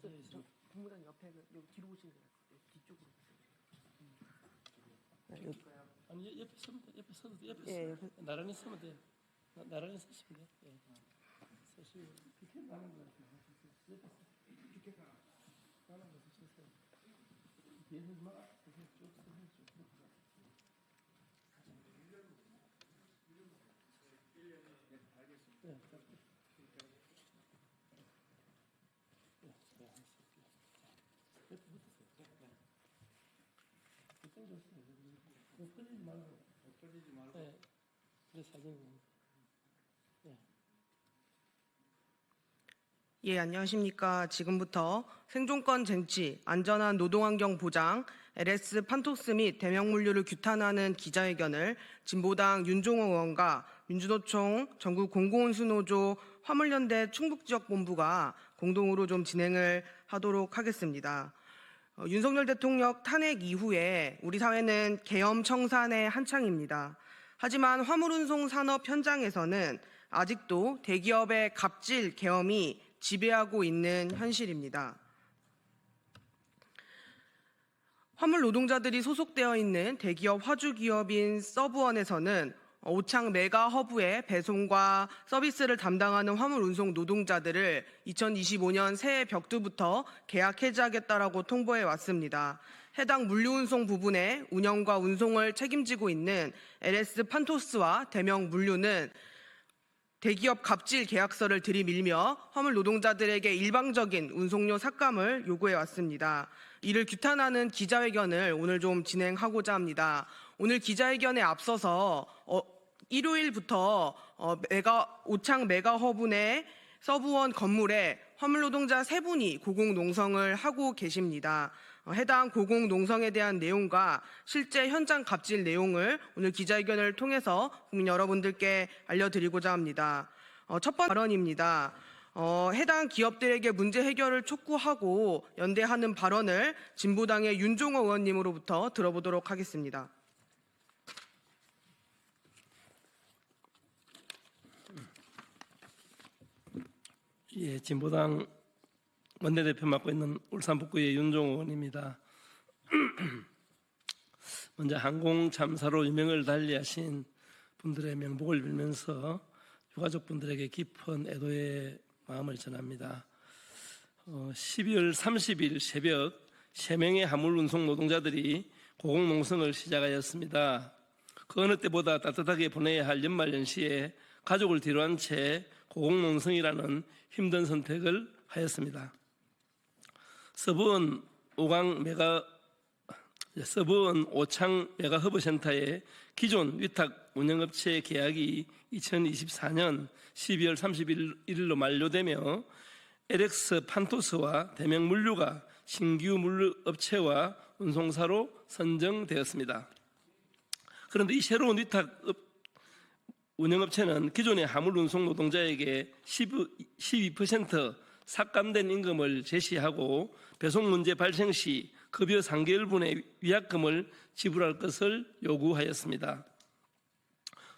국무단 옆에 여기 뒤로 오시는 게 나을 것 같아요. 뒤쪽으로. 아니 옆에 서면 돼. 옆에 서도 돼. 옆에 예, 서. 나란히 서면 돼. 나란히 서시면 돼. 예. 서시고 이렇게 나는 거 옆에 이렇게 나는 거 서시세요. 뒤에서 막 이렇게 쭉 쭉. 네, 떨리지 말고. 네. 그래 사진. 네. 예, 안녕하십니까. 지금부터 생존권 쟁취, 안전한 노동환경 보장, LS 판토스 및 대명물류를 규탄하는 기자회견을 진보당 윤종호 의원과 민주노총 전국 공공운수노조 화물연대 충북지역본부가 공동으로 좀 진행을 하도록 하겠습니다. 윤석열 대통령 탄핵 이후에 우리 사회는 계엄 청산의 한창입니다. 하지만 화물운송 산업 현장에서는 아직도 대기업의 갑질 계엄이 지배하고 있는 현실입니다. 화물 노동자들이 소속되어 있는 대기업 화주기업인 서브원에서는 오창 메가 허브의 배송과 서비스를 담당하는 화물 운송 노동자들을 2025년 새해 벽두부터 계약 해지하겠다라고 통보해 왔습니다. 해당 물류운송 부분의 운영과 운송을 책임지고 있는 LS 판토스와 대명 물류는 대기업 갑질 계약서를 들이밀며 화물 노동자들에게 일방적인 운송료 삭감을 요구해 왔습니다. 이를 규탄하는 기자회견을 오늘 좀 진행하고자 합니다. 오늘 기자회견에 앞서서 일요일부터 오창 메가허브 내 서브원 건물에 화물 노동자 3분이 고공농성을 하고 계십니다. 해당 고공농성에 대한 내용과 실제 현장 갑질 내용을 오늘 기자회견을 통해서 국민 여러분들께 알려드리고자 합니다. 첫 번째 발언입니다. 해당 기업들에게 문제 해결을 촉구하고 연대하는 발언을 진보당의 윤종호 의원님으로부터 들어보도록 하겠습니다. 예, 진보당 원내대표 맡고 있는 울산 북구의 윤종호 의원입니다. 먼저 항공 참사로 유명을 달리하신 분들의 명복을 빌면서 유가족분들에게 깊은 애도의 마음을 전합니다. 12월 30일 새벽 3명의 화물운송 노동자들이 고공농성을 시작하였습니다. 그 어느 때보다 따뜻하게 보내야 할 연말연시에 가족을 뒤로한 채 고공농성이라는 힘든 선택을 하였습니다. 서부원 오창 메가허브센터의 기존 위탁 운영업체 계약이 2024년 12월 31일로 만료되며 LX 판토스와 대명물류가 신규 물류업체와 운송사로 선정되었습니다. 그런데 이 새로운 위탁 운영업체는 기존의 화물운송 노동자에게 12% 삭감된 임금을 제시하고 배송 문제 발생 시 급여 3개월분의 위약금을 지불할 것을 요구하였습니다.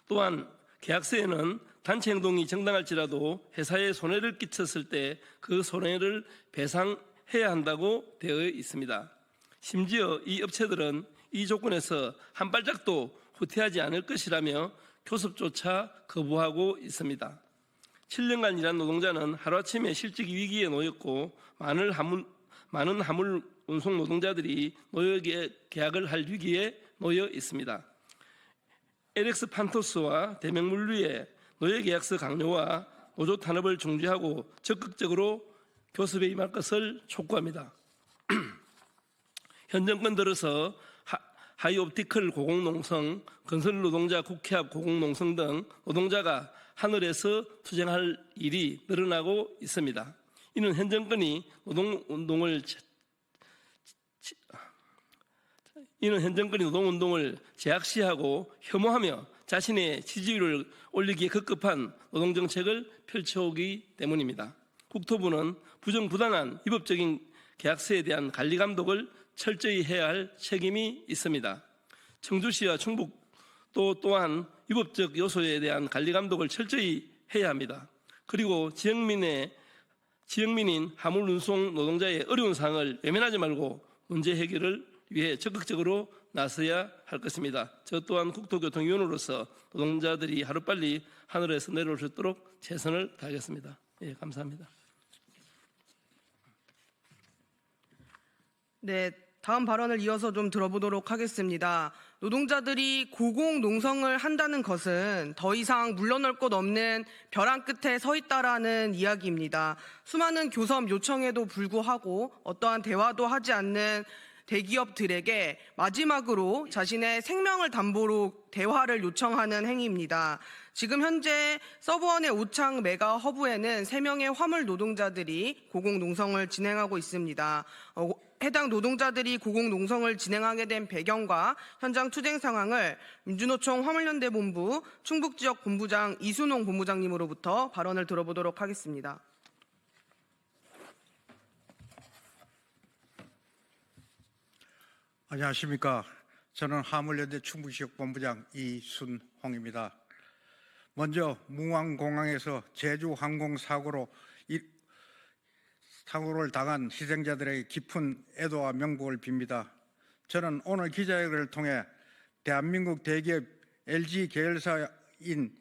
또한 계약서에는 단체 행동이 정당할지라도 회사에 손해를 끼쳤을 때 그 손해를 배상해야 한다고 되어 있습니다. 심지어 이 업체들은 이 조건에서 한 발짝도 후퇴하지 않을 것이라며 교섭조차 거부하고 있습니다. 7년간 일한 노동자는 하루아침에 실직 위기에 놓였고 많은 화물 운송 노동자들이 노역의 계약을 할 위기에 놓여 있습니다. LX 판토스와 대명물류의 노역계약서 강요와 노조 탄압을 중지하고 적극적으로 교섭에 임할 것을 촉구합니다. 현 정권 들어서 하이옵티컬 고공농성, 건설노동자 국회 앞 고공농성 등 노동자가 하늘에서 투쟁할 일이 늘어나고 있습니다. 이는 현 정권이 노동운동을 제약시하고 혐오하며 자신의 지지율을 올리기에 급급한 노동정책을 펼쳐오기 때문입니다. 국토부는 부정부당한 위법적인 계약서에 대한 관리감독을 철저히 해야 할 책임이 있습니다. 청주시와 충북도 또한 위법적 요소에 대한 관리감독을 철저히 해야 합니다. 그리고 지역민의 지역민인 화물 운송 노동자의 어려운 상황을 외면하지 말고 문제 해결을 위해 적극적으로 나서야 할 것입니다. 저 또한 국토교통위원으로서 노동자들이 하루빨리 하늘에서 내려올 수 있도록 최선을 다하겠습니다. 예, 감사합니다. 네, 다음 발언을 이어서 좀 들어보도록 하겠습니다. 노동자들이 고공농성을 한다는 것은 더 이상 물러날 곳 없는 벼랑 끝에 서 있다라는 이야기입니다. 수많은 교섭 요청에도 불구하고 어떠한 대화도 하지 않는 대기업들에게 마지막으로 자신의 생명을 담보로 대화를 요청하는 행위입니다. 지금 현재 서브원의 오창 메가 허브에는 3명의 화물 노동자들이 고공농성을 진행하고 있습니다. 해당 노동자들이 고공농성을 진행하게 된 배경과 현장 투쟁 상황을 민주노총 화물연대본부 충북지역 본부장 이순홍 본부장님으로부터 발언을 들어보도록 하겠습니다. 안녕하십니까. 저는 화물연대 충북지역 본부장 이순홍입니다. 먼저 무안공항에서 제주항공사고를 당한 희생자들에게 깊은 애도와 명복을 빕니다. 저는 오늘 기자회견을 통해 대한민국 대기업 LG 계열사인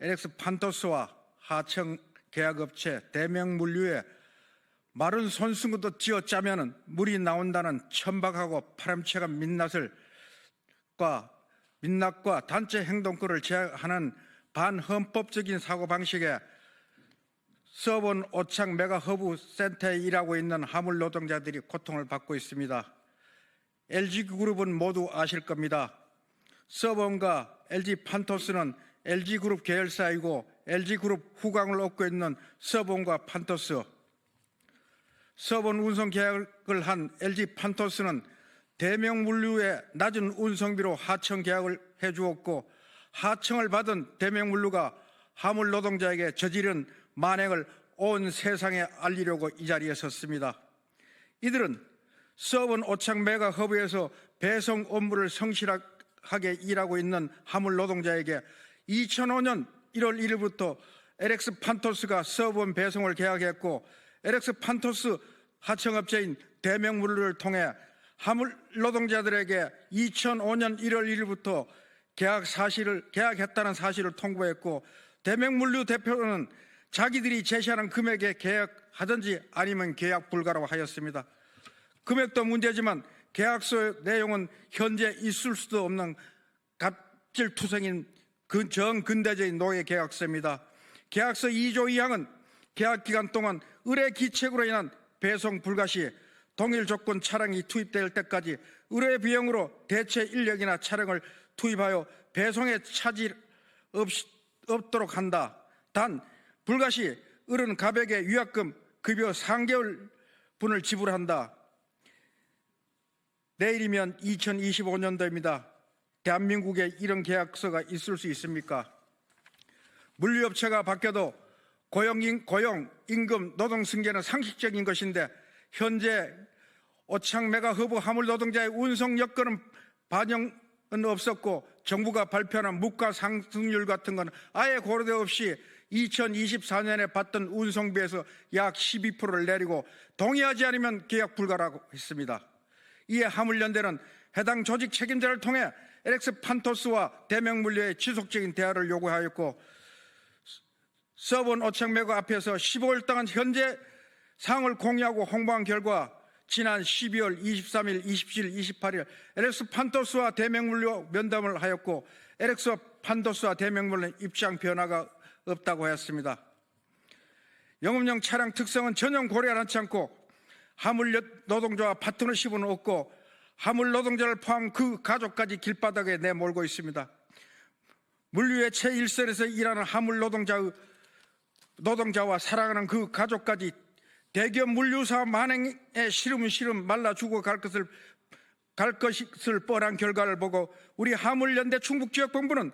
LX판토스와 하청 계약업체 대명물류에 마른 손수건도 쥐어짜면 물이 나온다는 천박하고 파렴치한 민낯과 단체 행동권을 제약하는 반헌법적인 사고방식에 서본 오창 메가 허브 센터에 일하고 있는 화물 노동자들이 고통을 받고 있습니다. LG그룹은 모두 아실 겁니다. 서본과 LG판토스는 LG그룹 계열사이고 LG그룹 후광을 얻고 있는 서본과 판토스, 서본 운송 계약을 한 LG판토스는 대명물류에 낮은 운송비로 하청 계약을 해주었고 하청을 받은 대명물류가 화물 노동자에게 저지른 만행을 온 세상에 알리려고 이 자리에 섰습니다. 이들은 서본 오창 메가 허브에서 배송 업무를 성실하게 일하고 있는 화물 노동자에게 2005년 1월 1일부터 LX판토스가 서본 배송을 계약했고 LX판토스 하청업체인 대명물류를 통해 화물 노동자들에게 2005년 1월 1일부터 계약했다는 사실을 통보했고 대명물류 대표는 자기들이 제시하는 금액에 계약하든지 아니면 계약 불가라고 하였습니다. 금액도 문제지만 계약서 내용은 현재 있을 수도 없는 갑질투성인 정근대적인 노예 계약서입니다. 계약서 2조 2항은 계약 기간 동안 의뢰 기책으로 인한 배송 불가 시 동일 조건 차량이 투입될 때까지 의뢰 비용으로 대체 인력이나 차량을 투입하여 배송에 차질 없도록 한다. 단 불가 시 을은 가백의 위약금 급여 3개월분을 지불한다. 내일이면 2025년도입니다. 대한민국에 이런 계약서가 있을 수 있습니까? 물류업체가 바뀌어도 고용, 임금, 노동 승계는 상식적인 것인데 현재 오창 메가 허브 화물 노동자의 운송 여건은 반영은 없었고 정부가 발표한 물가 상승률 같은 건 아예 고려대 없이 2024년에 받던 운송비에서 약 12%를 내리고 동의하지 않으면 계약 불가라고 했습니다. 이에 화물연대는 해당 조직 책임자를 통해 LX판토스와 대명물류의 지속적인 대화를 요구하였고 서본 오창 메가 앞에서 15일 동안 현재 상황을 공유하고 홍보한 결과 지난 12월 23일, 27일, 28일 LX판토스와 대명물류 면담을 하였고 LX판토스와 대명물류는 입장 변화가 없다고 하였습니다. 영업용 차량 특성은 전혀 고려하지 않고 화물 노동자와 파트너십은 없고 화물 노동자를 포함 그 가족까지 길바닥에 내몰고 있습니다. 물류의 최일선에서 일하는 화물 노동자와 사랑하는 그 가족까지 대기업 물류사 만행에 시름 말라 죽어 갈 것을 뻔한 결과를 보고 우리 화물연대 충북지역본부는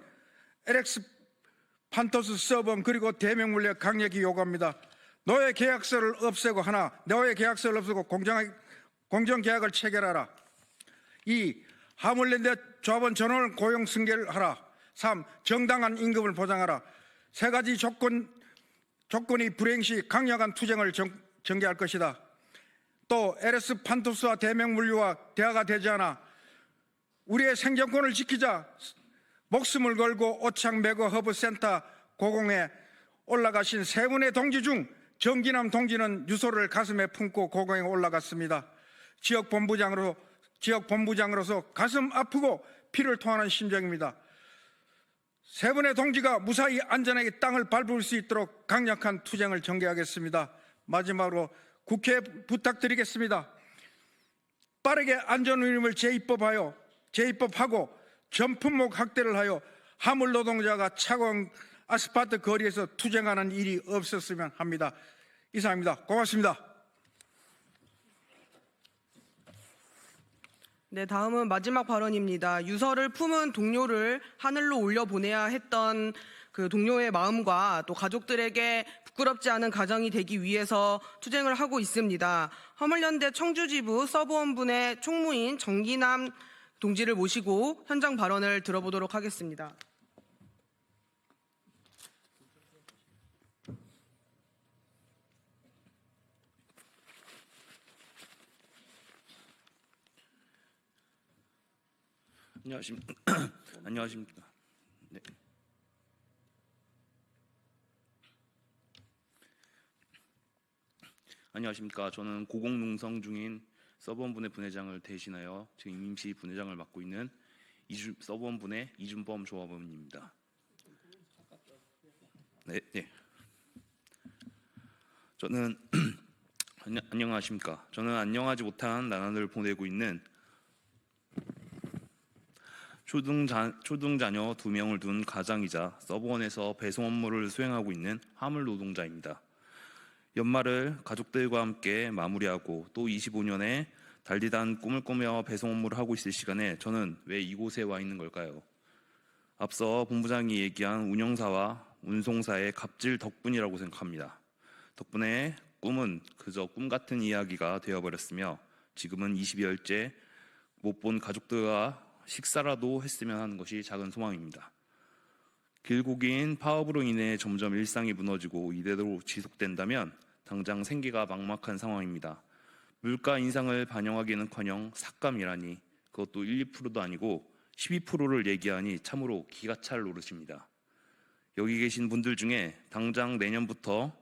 LX판토스 서범 그리고 대명물류에 강력히 요구합니다. 노예 계약서를 없애고 공정계약을 체결하라. 2. 화물연대 조합원 전원 고용 승계를 하라. 3. 정당한 임금을 보장하라. 세 가지 조건이 불행 시 강력한 투쟁을 전개할 것이다. 또 LS 판토스와 대명물류와 대화가 되지 않아 우리의 생존권을 지키자 목숨을 걸고 오창 매거 허브센터 고공에 올라가신 세 분의 동지 중 정기남 동지는 유서를 가슴에 품고 고공에 올라갔습니다. 지역 본부장으로서 가슴 아프고 피를 토하는 심정입니다. 세 분의 동지가 무사히 안전하게 땅을 밟을 수 있도록 강력한 투쟁을 전개하겠습니다. 마지막으로 국회에 부탁드리겠습니다. 빠르게 안전운임을 재입법하고 전품목 확대를 하여 화물 노동자가 차가운 아스팔트 거리에서 투쟁하는 일이 없었으면 합니다. 이상입니다. 고맙습니다. 네, 다음은 마지막 발언입니다. 유서를 품은 동료를 하늘로 올려보내야 했던 그 동료의 마음과 또 가족들에게 부끄럽지 않은 가정이 되기 위해서 투쟁을 하고 있습니다. 화물연대 청주지부 서브원분의 총무인 정기남 동지를 모시고 현장 발언을 들어보도록 하겠습니다. 안녕하십니까. 안녕하십니까. 네. 안녕하십니까. 저는 고공농성 중인 서브원분의 분회장을 대신하여 지금 임시 분회장을 맡고 있는 서브원분의 이준범 조합원입니다. 네. 저는 안녕하십니까. 저는 안녕하지 못한 나날을 보내고 있는 초등자녀 2명을 둔 가장이자 서브원에서 배송 업무를 수행하고 있는 화물 노동자입니다. 연말을 가족들과 함께 마무리하고 또 25년에 달리단 꿈을 꾸며 배송 업무를 하고 있을 시간에 저는 왜 이곳에 와 있는 걸까요? 앞서 본부장이 얘기한 운영사와 운송사의 갑질 덕분이라고 생각합니다. 덕분에 꿈은 그저 꿈 같은 이야기가 되어버렸으며 지금은 20여일째 못 본 가족들과 식사라도 했으면 하는 것이 작은 소망입니다. 길고 긴 파업으로 인해 점점 일상이 무너지고 이대로 지속된다면 당장 생계가 막막한 상황입니다. 물가 인상을 반영하기는커녕 삭감이라니 그것도 1, 2%도 아니고 12%를 얘기하니 참으로 기가 찰 노릇입니다. 여기 계신 분들 중에 당장 내년부터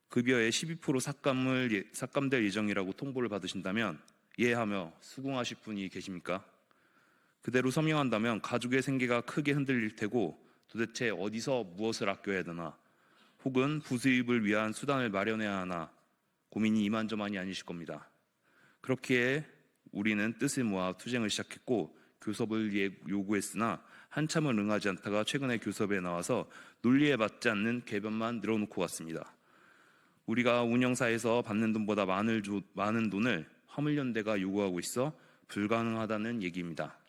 급여의 12% 삭감될 예정이라고 통보를 받으신다면 예 하며 수긍하실 분이 계십니까? 그대로 서명한다면 가족의 생계가 크게 흔들릴 테고 도대체 어디서 무엇을 아껴야 되나 혹은 부수입을 위한 수단을 마련해야 하나 고민이 이만저만이 아니실 겁니다. 그렇기에 우리는 뜻을 모아 투쟁을 시작했고 교섭을 요구했으나 한참을 응하지 않다가 최근에 교섭에 나와서 논리에 맞지 않는 개변만 늘어놓고 갔습니다. 우리가 운영사에서 받는 돈보다 많은 돈을 화물연대가 요구하고 있어 불가능하다는 얘기입니다.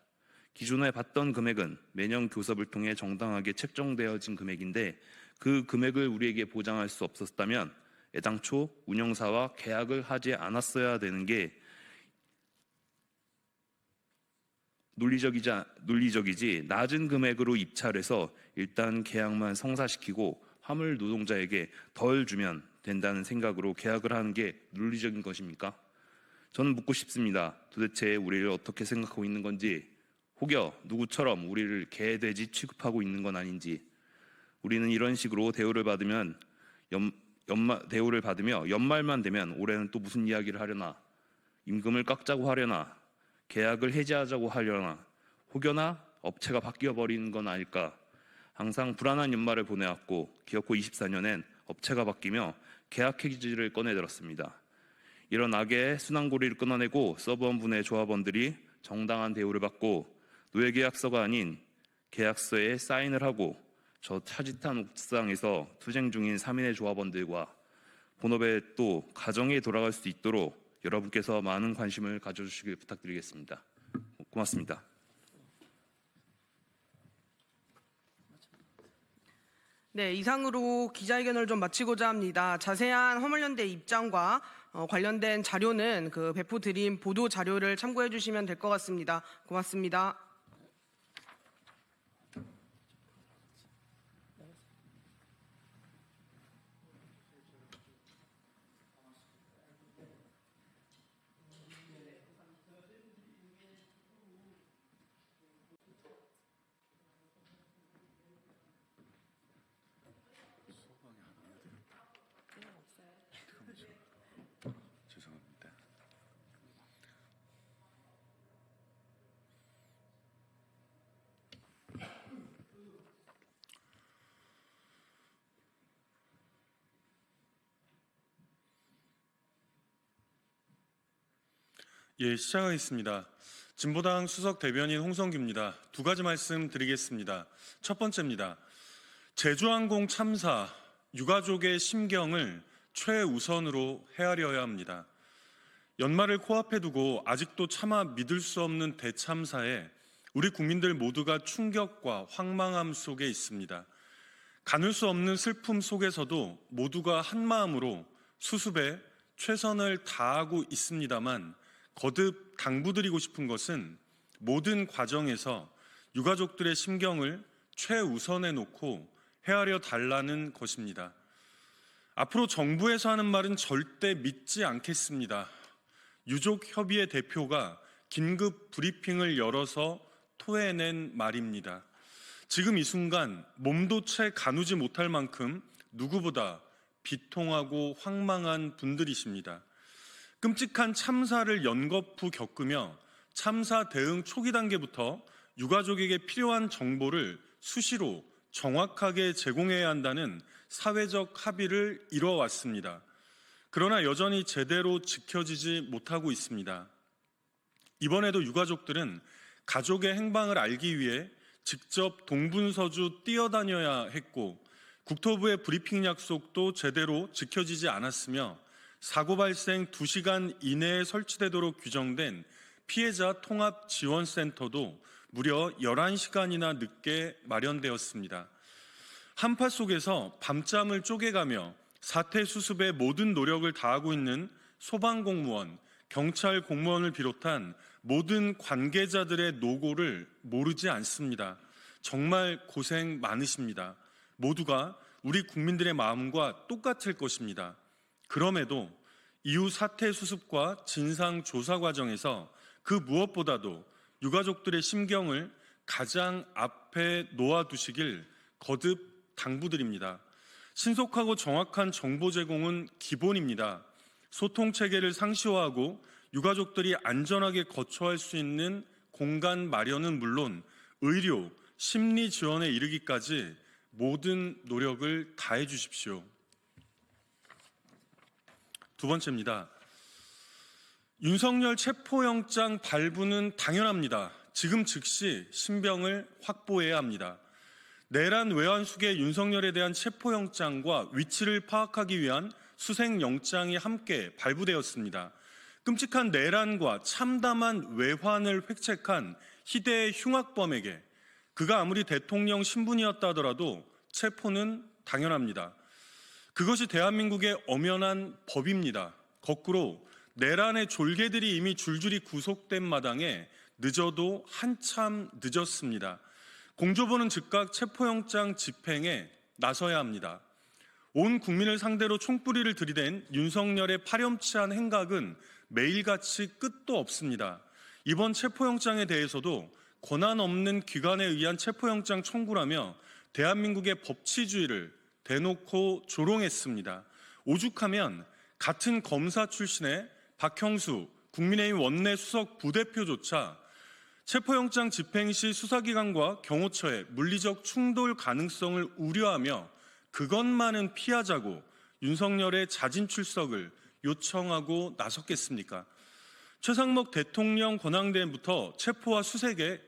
기존에 받던 금액은 매년 교섭을 통해 정당하게 책정되어진 금액인데 그 금액을 우리에게 보장할 수 없었다면 애당초 운영사와 계약을 하지 않았어야 되는 게 논리적이지 낮은 금액으로 입찰해서 일단 계약만 성사시키고 화물 노동자에게 덜 주면 된다는 생각으로 계약을 하는 게 논리적인 것입니까? 저는 묻고 싶습니다. 도대체 우리를 어떻게 생각하고 있는 건지 혹여 누구처럼 우리를 개돼지 취급하고 있는 건 아닌지 우리는 이런 식으로 대우를 받으며 연말만 되면 올해는 또 무슨 이야기를 하려나 임금을 깎자고 하려나 계약을 해지하자고 하려나 혹여나 업체가 바뀌어버리는 건 아닐까 항상 불안한 연말을 보내왔고 기어코 24년엔 업체가 바뀌며 계약 해지를 꺼내들었습니다. 이런 악의 순환고리를 끊어내고 서브원분의 조합원들이 정당한 대우를 받고 노예계약서가 아닌 계약서에 사인을 하고 저 차짓한 옥상에서 투쟁 중인 3인의 조합원들과 본업에 또 가정에 돌아갈 수 있도록 여러분께서 많은 관심을 가져주시길 부탁드리겠습니다. 고맙습니다. 네, 이상으로 기자회견을 좀 마치고자 합니다. 자세한 화물연대 입장과 관련된 자료는 그 배포드린 보도 자료를 참고해 주시면 될 것 같습니다. 고맙습니다. 예, 시작하겠습니다. 진보당 수석 대변인 홍성규입니다. 두 가지 말씀 드리겠습니다. 첫 번째입니다. 제주항공 참사, 유가족의 심경을 최우선으로 헤아려야 합니다. 연말을 코앞에 두고 아직도 차마 믿을 수 없는 대참사에 우리 국민들 모두가 충격과 황망함 속에 있습니다. 가눌 수 없는 슬픔 속에서도 모두가 한마음으로 수습에 최선을 다하고 있습니다만 거듭 당부드리고 싶은 것은 모든 과정에서 유가족들의 심경을 최우선에 놓고 헤아려 달라는 것입니다. 앞으로 정부에서 하는 말은 절대 믿지 않겠습니다. 유족협의회 대표가 긴급 브리핑을 열어서 토해낸 말입니다. 지금 이 순간 몸도 채 가누지 못할 만큼 누구보다 비통하고 황망한 분들이십니다. 끔찍한 참사를 연거푸 겪으며 참사 대응 초기 단계부터 유가족에게 필요한 정보를 수시로 정확하게 제공해야 한다는 사회적 합의를 이뤄왔습니다. 그러나 여전히 제대로 지켜지지 못하고 있습니다. 이번에도 유가족들은 가족의 행방을 알기 위해 직접 동분서주 뛰어다녀야 했고 국토부의 브리핑 약속도 제대로 지켜지지 않았으며 사고 발생 2시간 이내에 설치되도록 규정된 피해자 통합 지원센터도 무려 11시간이나 늦게 마련되었습니다. 한파 속에서 밤잠을 쪼개가며 사태 수습에 모든 노력을 다하고 있는 소방공무원, 경찰 공무원을 비롯한 모든 관계자들의 노고를 모르지 않습니다. 정말 고생 많으십니다. 모두가 우리 국민들의 마음과 똑같을 것입니다. 그럼에도 이후 사태 수습과 진상 조사 과정에서 그 무엇보다도 유가족들의 심경을 가장 앞에 놓아두시길 거듭 당부드립니다. 신속하고 정확한 정보 제공은 기본입니다. 소통 체계를 상시화하고 유가족들이 안전하게 거처할 수 있는 공간 마련은 물론 의료, 심리 지원에 이르기까지 모든 노력을 다해 주십시오. 두 번째입니다. 윤석열 체포영장 발부는 당연합니다. 지금 즉시 신병을 확보해야 합니다. 내란 외환수계 윤석열에 대한 체포영장과 위치를 파악하기 위한 수색영장이 함께 발부되었습니다. 끔찍한 내란과 참담한 외환을 획책한 희대의 흉악범에게 그가 아무리 대통령 신분이었다 하더라도 체포는 당연합니다. 그것이 대한민국의 엄연한 법입니다. 거꾸로 내란의 졸개들이 이미 줄줄이 구속된 마당에 늦어도 한참 늦었습니다. 공조보는 즉각 체포영장 집행에 나서야 합니다. 온 국민을 상대로 총뿌리를 들이댄 윤석열의 파렴치한 행각은 매일같이 끝도 없습니다. 이번 체포영장에 대해서도 권한 없는 기관에 의한 체포영장 청구라며 대한민국의 법치주의를 대놓고 조롱했습니다. 오죽하면 같은 검사 출신의 박형수 국민의힘 원내 수석 부대표조차 체포영장 집행 시 수사기관과 경호처의 물리적 충돌 가능성을 우려하며 그것만은 피하자고 윤석열의 자진 출석을 요청하고 나섰겠습니까? 최상목 대통령 권한대행부터 체포와 수색에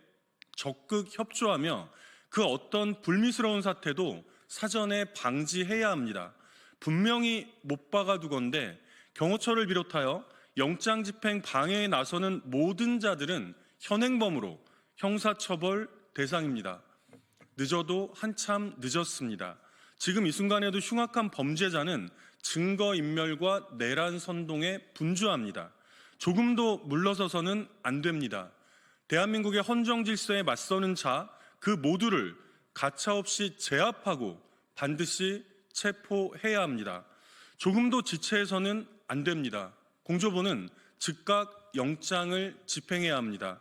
적극 협조하며 그 어떤 불미스러운 사태도 사전에 방지해야 합니다. 분명히 못 박아두건대 경호처를 비롯하여 영장 집행 방해에 나서는 모든 자들은 현행범으로 형사처벌 대상입니다. 늦어도 한참 늦었습니다. 지금 이 순간에도 흉악한 범죄자는 증거인멸과 내란 선동에 분주합니다. 조금도 물러서서는 안 됩니다. 대한민국의 헌정 질서에 맞서는 자, 그 모두를 가차없이 제압하고 반드시 체포해야 합니다. 조금도 지체해서는 안 됩니다. 공조보는 즉각 영장을 집행해야 합니다.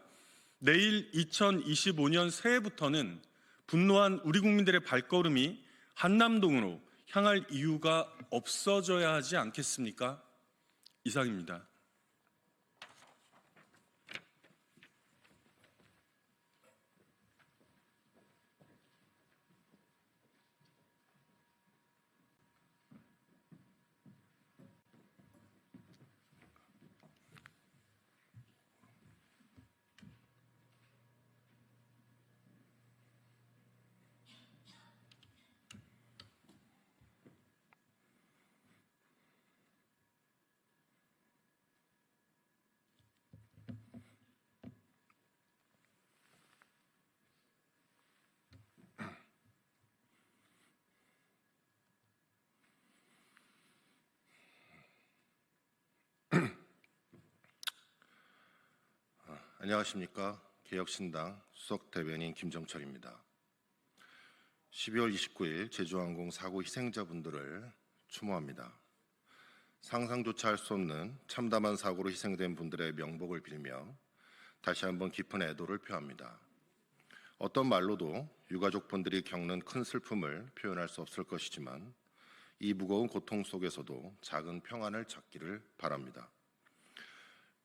내일 2025년 새해부터는 분노한 우리 국민들의 발걸음이 한남동으로 향할 이유가 없어져야 하지 않겠습니까? 이상입니다. 안녕하십니까. 개혁신당 수석대변인 김정철입니다. 12월 29일 제주항공 사고 희생자분들을 추모합니다. 상상조차 할 수 없는 참담한 사고로 희생된 분들의 명복을 빌며 다시 한번 깊은 애도를 표합니다. 어떤 말로도 유가족분들이 겪는 큰 슬픔을 표현할 수 없을 것이지만 이 무거운 고통 속에서도 작은 평안을 찾기를 바랍니다.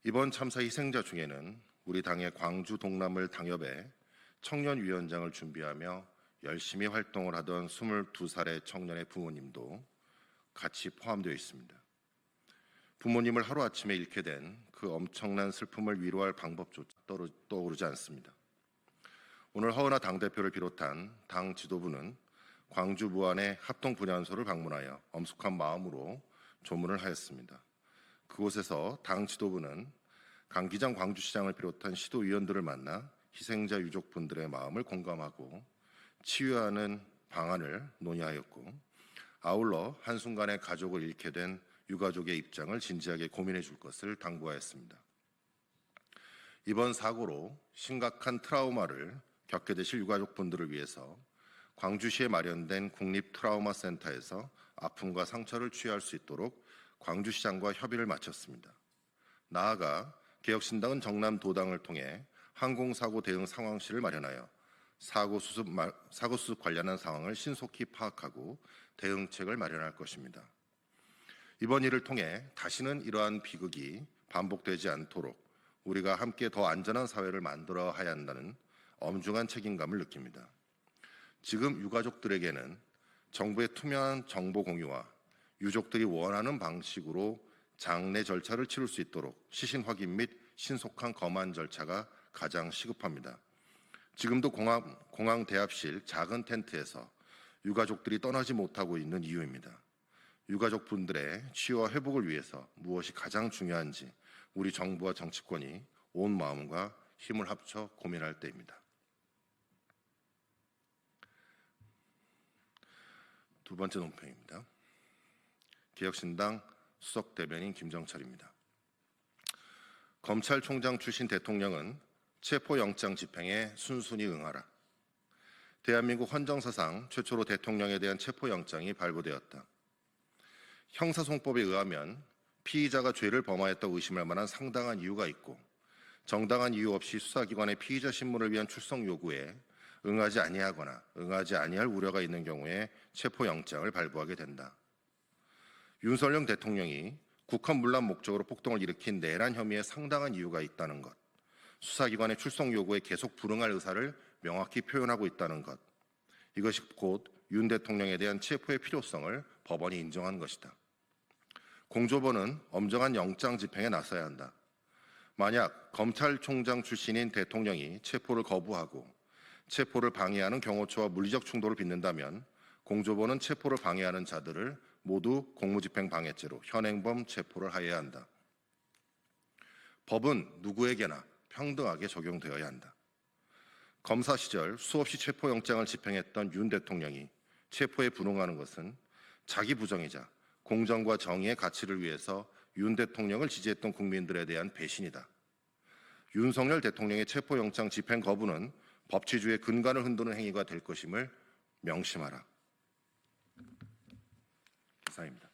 이번 참사 희생자 중에는 우리 당의 광주 동남을 당협에 청년위원장을 준비하며 열심히 활동을 하던 22살의 청년의 부모님도 같이 포함되어 있습니다. 부모님을 하루아침에 잃게 된 그 엄청난 슬픔을 위로할 방법조차 떠오르지 않습니다. 오늘 허은하 당대표를 비롯한 당 지도부는 광주 무안의 합동분향소를 방문하여 엄숙한 마음으로 조문을 하였습니다. 그곳에서 당 지도부는 강기장 광주시장을 비롯한 시도위원들을 만나 희생자 유족분들의 마음을 공감하고 치유하는 방안을 논의하였고, 아울러 한순간에 가족을 잃게 된 유가족의 입장을 진지하게 고민해 줄 것을 당부하였습니다. 이번 사고로 심각한 트라우마를 겪게 되실 유가족분들을 위해서 광주시에 마련된 국립트라우마센터에서 아픔과 상처를 치유할 수 있도록 광주시장과 협의를 마쳤습니다. 나아가 개혁신당은 정남도당을 통해 항공사고 대응 상황실을 마련하여 사고 수습 관련한 상황을 신속히 파악하고 대응책을 마련할 것입니다. 이번 일을 통해 다시는 이러한 비극이 반복되지 않도록 우리가 함께 더 안전한 사회를 만들어야 한다는 엄중한 책임감을 느낍니다. 지금 유가족들에게는 정부의 투명한 정보 공유와 유족들이 원하는 방식으로 장례 절차를 치를 수 있도록 시신 확인 및 신속한 검안 절차가 가장 시급합니다. 지금도 공항 대합실 작은 텐트에서 유가족들이 떠나지 못하고 있는 이유입니다. 유가족분들의 치유와 회복을 위해서 무엇이 가장 중요한지 우리 정부와 정치권이 온 마음과 힘을 합쳐 고민할 때입니다. 두 번째 논평입니다. 개혁신당 수석대변인 김정철입니다. 검찰총장 출신 대통령은 체포영장 집행에 순순히 응하라. 대한민국 헌정사상 최초로 대통령에 대한 체포영장이 발부되었다. 형사송법에 의하면 피의자가 죄를 범하였다고 의심할 만한 상당한 이유가 있고 정당한 이유 없이 수사기관의 피의자 신문을 위한 출석 요구에 응하지 아니하거나 응하지 아니할 우려가 있는 경우에 체포영장을 발부하게 된다. 윤석열 대통령이 국헌 문란 목적으로 폭동을 일으킨 내란 혐의에 상당한 이유가 있다는 것, 수사기관의 출석 요구에 계속 불응할 의사를 명확히 표현하고 있다는 것, 이것이 곧 윤 대통령에 대한 체포의 필요성을 법원이 인정한 것이다. 공조본은 엄정한 영장 집행에 나서야 한다. 만약 검찰총장 출신인 대통령이 체포를 거부하고 체포를 방해하는 경호처와 물리적 충돌을 빚는다면 공조본은 체포를 방해하는 자들을 모두 공무집행 방해죄로 현행범 체포를 하여야 한다. 법은 누구에게나 평등하게 적용되어야 한다. 검사 시절 수없이 체포영장을 집행했던 윤 대통령이 체포에 불응하는 것은 자기 부정이자 공정과 정의의 가치를 위해서 윤 대통령을 지지했던 국민들에 대한 배신이다. 윤석열 대통령의 체포영장 집행 거부는 법치주의의 근간을 흔드는 행위가 될 것임을 명심하라. 이상입니다.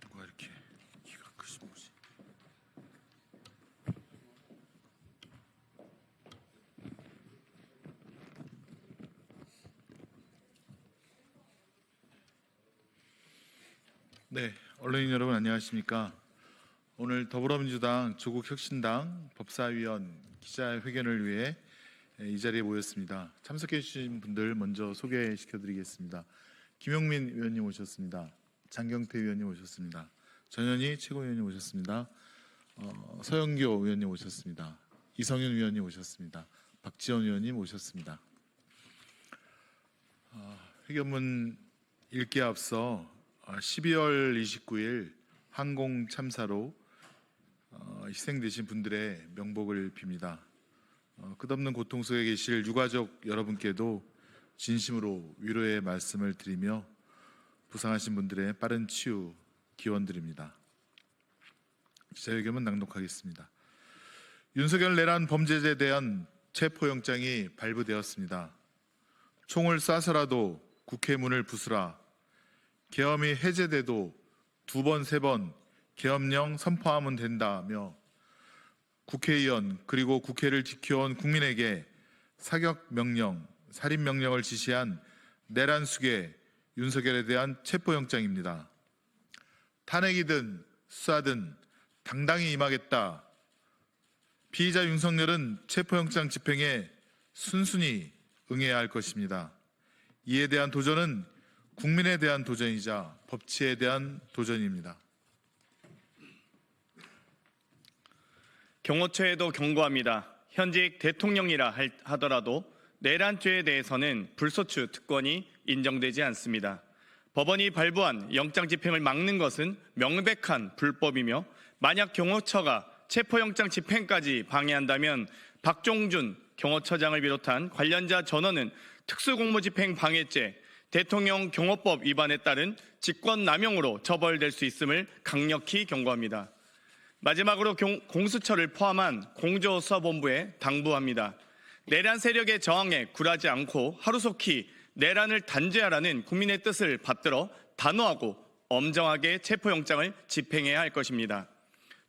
누가 이렇게 키가 크신 분이? 네, 언론인 여러분 안녕하십니까? 오늘 더불어민주당 조국혁신당 법사위원 기자회견을 위해 이 자리에 모였습니다. 참석해 주신 분들 먼저 소개시켜 드리겠습니다. 김용민 의원님 오셨습니다. 장경태 의원님 오셨습니다. 전현희 최고위원님 오셨습니다. 서영교 의원님 오셨습니다. 이성윤 의원님 오셨습니다. 박지원 의원님 오셨습니다. 회견문 읽기에 앞서 12월 29일 항공 참사로 희생되신 분들의 명복을 빕니다. 끝없는 고통 속에 계실 유가족 여러분께도 진심으로 위로의 말씀을 드리며 부상하신 분들의 빠른 치유 기원드립니다. 기자회견문 낭독하겠습니다. 윤석열 내란 범죄자에 대한 체포영장이 발부되었습니다. 총을 쏴서라도 국회 문을 부수라. 계엄이 해제돼도 2번, 3번 계엄령 선포하면 된다며 국회의원 그리고 국회를 지켜온 국민에게 사격 명령, 살인 명령을 지시한 내란 수괴 윤석열에 대한 체포영장입니다. 탄핵이든 수사든 당당히 임하겠다. 피의자 윤석열은 체포영장 집행에 순순히 응해야 할 것입니다. 이에 대한 도전은 국민에 대한 도전이자 법치에 대한 도전입니다. 경호처에도 경고합니다. 현직 대통령이라 하더라도 내란죄에 대해서는 불소추 특권이 인정되지 않습니다. 법원이 발부한 영장 집행을 막는 것은 명백한 불법이며 만약 경호처가 체포영장 집행까지 방해한다면 박종준 경호처장을 비롯한 관련자 전원은 특수공무집행 방해죄, 대통령 경호법 위반에 따른 직권남용으로 처벌될 수 있음을 강력히 경고합니다. 마지막으로 공수처를 포함한 공조수사본부에 당부합니다. 내란 세력의 저항에 굴하지 않고 하루속히 내란을 단죄하라는 국민의 뜻을 받들어 단호하고 엄정하게 체포영장을 집행해야 할 것입니다.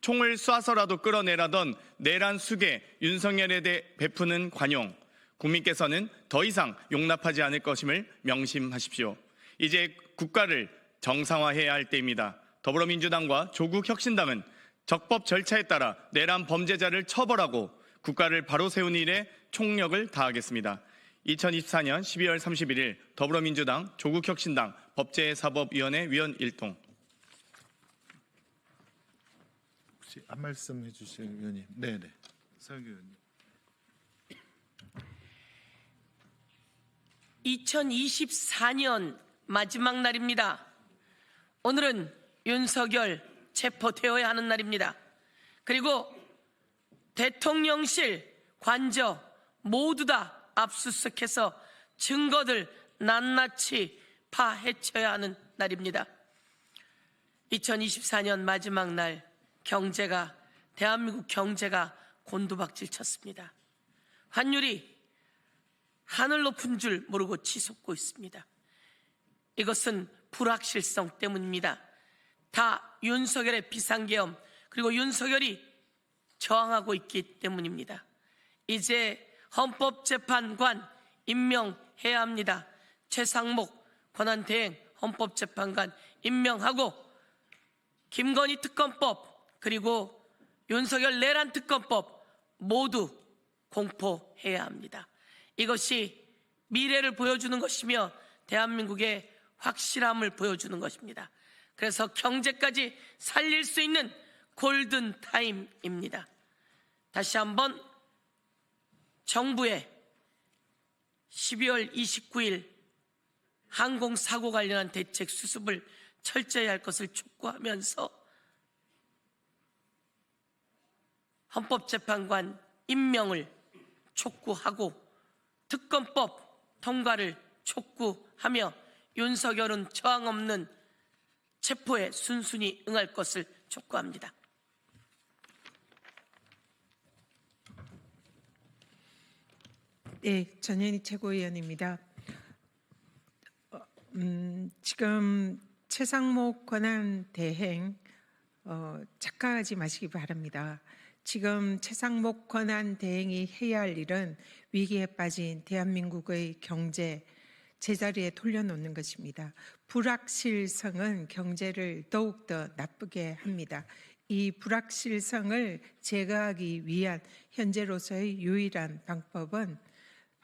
총을 쏴서라도 끌어내라던 내란 수괴 윤석열에 대해 베푸는 관용, 국민께서는 더 이상 용납하지 않을 것임을 명심하십시오. 이제 국가를 정상화해야 할 때입니다. 더불어민주당과 조국혁신당은 적법 절차에 따라 내란 범죄자를 처벌하고 국가를 바로 세우는 일에 총력을 다하겠습니다. 2024년 12월 31일 더불어민주당 조국혁신당 법제사법위원회 위원 1동. 혹시 한 말씀 해주실 의원님? 네네. 서영교 의원님. 2024년 마지막 날입니다. 오늘은 윤석열 체포되어야 하는 날입니다. 그리고 대통령실 관저 모두 다 압수수색해서 증거들 낱낱이 파헤쳐야 하는 날입니다. 2024년 마지막 날 대한민국 경제가 곤두박질 쳤습니다. 환율이 하늘 높은 줄 모르고 치솟고 있습니다. 이것은 불확실성 때문입니다. 다 윤석열의 비상계엄 그리고 윤석열이 저항하고 있기 때문입니다. 이제 헌법재판관 임명해야 합니다. 최상목 권한대행 헌법재판관 임명하고 김건희 특검법 그리고 윤석열 내란 특검법 모두 공포해야 합니다. 이것이 미래를 보여주는 것이며 대한민국의 확실함을 보여주는 것입니다. 그래서 경제까지 살릴 수 있는 골든타임입니다. 다시 한번 정부의 12월 29일 항공사고 관련한 대책 수습을 철저히 할 것을 촉구하면서 헌법재판관 임명을 촉구하고 특검법 통과를 촉구하며 윤석열은 저항 없는 체포에 순순히 응할 것을 촉구합니다. 네, 전현희 최고위원입니다. 지금 최상목 권한대행 착각하지 마시기 바랍니다. 지금 최상목 권한대행이 해야 할 일은 위기에 빠진 대한민국의 경제 제자리에 돌려놓는 것입니다. 불확실성은 경제를 더욱더 나쁘게 합니다. 이 불확실성을 제거하기 위한 현재로서의 유일한 방법은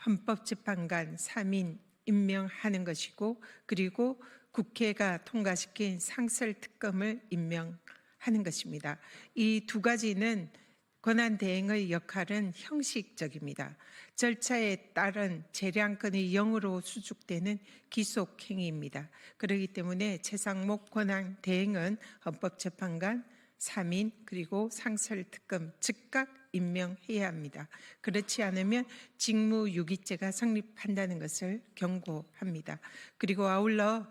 헌법재판관 3인 임명하는 것이고 그리고 국회가 통과시킨 상설특검을 임명하는 것입니다. 이 두 가지는 권한 대행의 역할은 형식적입니다. 절차에 따른 재량권의 0으로 수축되는 기속 행위입니다. 그렇기 때문에 최상목 권한 대행은 헌법재판관, 3인 그리고 상설특검 즉각 임명해야 합니다. 그렇지 않으면 직무유기죄가 성립한다는 것을 경고합니다. 그리고 아울러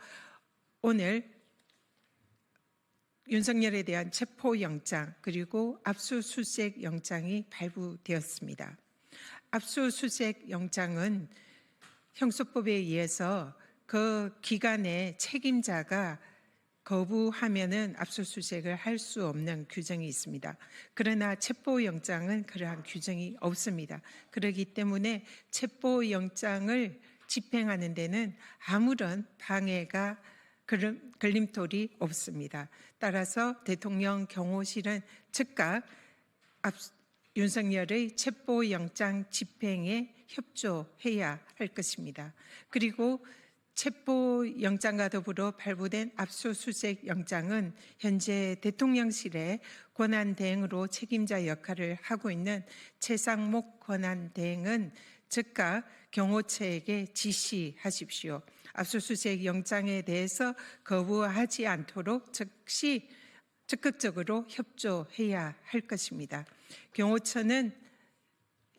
오늘 윤석열에 대한 체포영장 그리고 압수수색 영장이 발부되었습니다. 압수수색 영장은 형소법에 의해서 그 기간에 책임자가 거부하면은 압수수색을 할 수 없는 규정이 있습니다. 그러나 체포영장은 그러한 규정이 없습니다. 그렇기 때문에 체포영장을 집행하는 데는 아무런 방해가 걸림돌이 없습니다. 따라서 대통령 경호실은 즉각 윤석열의 체포영장 집행에 협조해야 할 것입니다. 그리고 체포영장과 더불어 발부된 압수수색 영장은 현재 대통령실의 권한대행으로 책임자 역할을 하고 있는 최상목 권한대행은 즉각 경호처에게 지시하십시오. 압수수색 영장에 대해서 거부하지 않도록 즉시 적극적으로 협조해야 할 것입니다. 경호처는